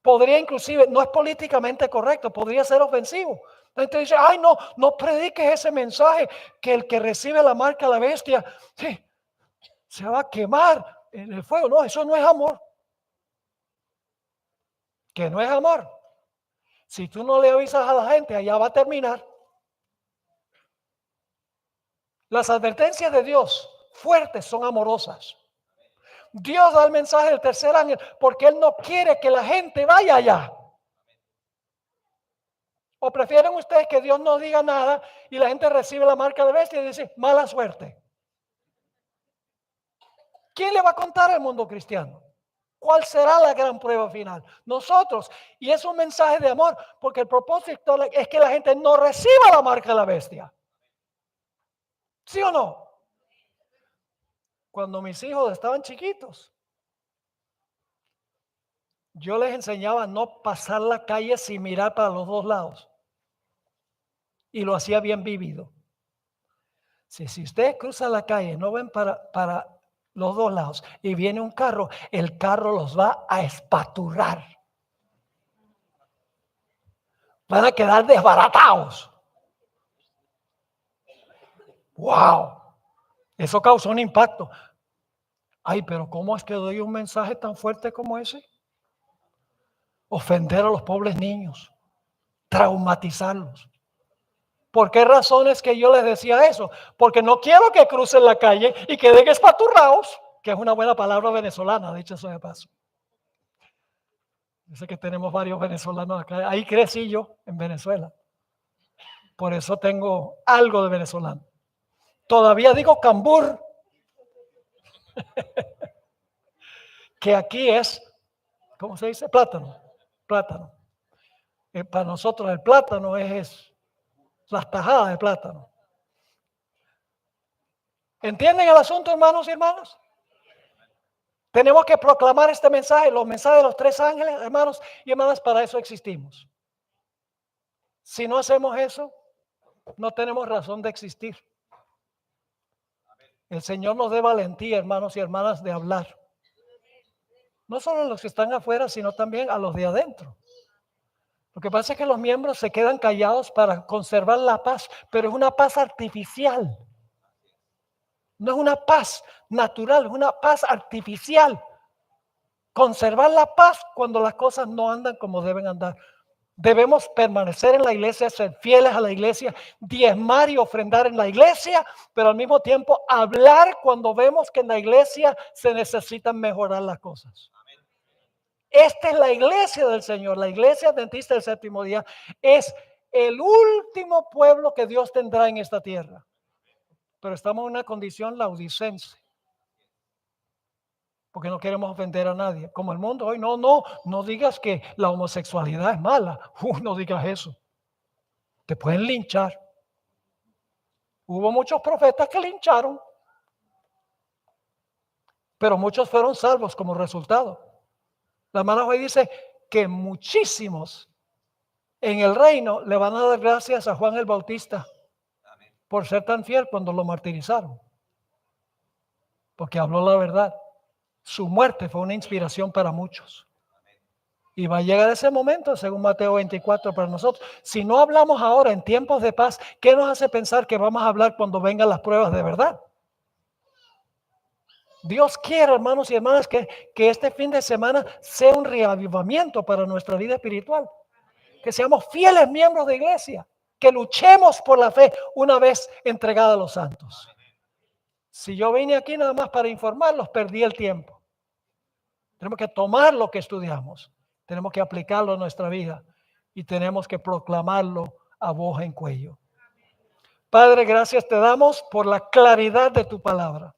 Podría inclusive, no es políticamente correcto, podría ser ofensivo. La gente dice, ay, no prediques ese mensaje, que el que recibe la marca de la bestia sí, se va a quemar en el fuego. No, eso no es amor. Que no es amor. Si tú no le avisas a la gente, allá va a terminar. Las advertencias de Dios fuertes son amorosas. Dios da el mensaje del tercer ángel porque Él no quiere que la gente vaya allá. ¿O prefieren ustedes que Dios no diga nada y la gente recibe la marca de bestia y dice, mala suerte? ¿Quién le va a contar al mundo cristiano? ¿Cuál será la gran prueba final? Nosotros. Y es un mensaje de amor, porque el propósito es que la gente no reciba la marca de la bestia. ¿Sí o no? Cuando mis hijos estaban chiquitos, yo les enseñaba a no pasar la calle sin mirar para los dos lados. Y lo hacía bien vívido. Si ustedes cruzan la calle, no ven para los dos lados y viene un carro, el carro los va a espaturrar. Van a quedar desbaratados. ¡Wow! Eso causó un impacto. Ay, pero ¿cómo es que doy un mensaje tan fuerte como ese? Ofender a los pobres niños, traumatizarlos. ¿Por qué razones que yo les decía eso? Porque no quiero que crucen la calle y queden espaturrados, que es una buena palabra venezolana, dicho eso de paso. Yo sé que tenemos varios venezolanos acá. Ahí crecí yo, en Venezuela. Por eso tengo algo de venezolano. Todavía digo cambur, que aquí es, ¿cómo se dice? Plátano. Plátano. Para nosotros el plátano es las tajadas de plátano. ¿Entienden el asunto, hermanos y hermanas? Tenemos que proclamar este mensaje, los mensajes de los 3 ángeles, hermanos y hermanas, para eso existimos. Si no hacemos eso, no tenemos razón de existir. El Señor nos dé valentía, hermanos y hermanas, de hablar. No solo a los que están afuera, sino también a los de adentro. Lo que pasa es que los miembros se quedan callados para conservar la paz, pero es una paz artificial. No es una paz natural, es una paz artificial. Conservar la paz cuando las cosas no andan como deben andar. Debemos permanecer en la iglesia, ser fieles a la iglesia, diezmar y ofrendar en la iglesia, pero al mismo tiempo hablar cuando vemos que en la iglesia se necesitan mejorar las cosas. Esta es la iglesia del Señor, la iglesia adventista del séptimo día. Es el último pueblo que Dios tendrá en esta tierra. Pero estamos en una condición laodicense. Porque no queremos ofender a nadie. Como el mundo hoy, no digas que la homosexualidad es mala. No digas eso. Te pueden linchar. Hubo muchos profetas que lincharon. Pero muchos fueron salvos como resultado. La hermana hoy dice que muchísimos en el reino le van a dar gracias a Juan el Bautista por ser tan fiel cuando lo martirizaron. Porque habló la verdad. Su muerte fue una inspiración para muchos. Y va a llegar ese momento, según Mateo 24, para nosotros. Si no hablamos ahora en tiempos de paz, ¿qué nos hace pensar que vamos a hablar cuando vengan las pruebas de verdad? Dios quiere, hermanos y hermanas, que este fin de semana sea un reavivamiento para nuestra vida espiritual. Que seamos fieles miembros de iglesia. Que luchemos por la fe una vez entregada a los santos. Si yo vine aquí nada más para informarlos, perdí el tiempo. Tenemos que tomar lo que estudiamos. Tenemos que aplicarlo a nuestra vida. Y tenemos que proclamarlo a voz en cuello. Padre, gracias te damos por la claridad de tu palabra.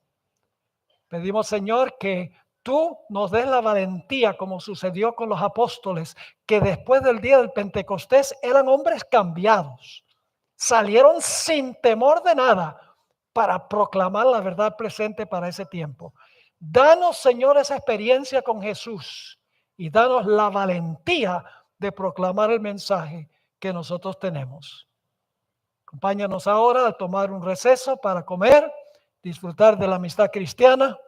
Pedimos, Señor, que tú nos des la valentía, como sucedió con los apóstoles, que después del día del Pentecostés eran hombres cambiados. Salieron sin temor de nada para proclamar la verdad presente para ese tiempo. Danos, Señor, esa experiencia con Jesús y danos la valentía de proclamar el mensaje que nosotros tenemos. Acompáñanos ahora a tomar un receso para comer, disfrutar de la amistad cristiana.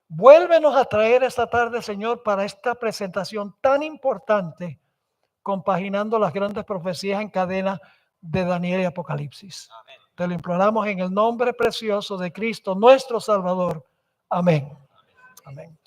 Vuélvenos a traer esta tarde, Señor, para esta presentación tan importante, compaginando las grandes profecías en cadena de Daniel y Apocalipsis. Amén. Te lo imploramos en el nombre precioso de Cristo, nuestro Salvador. Amén. Amén.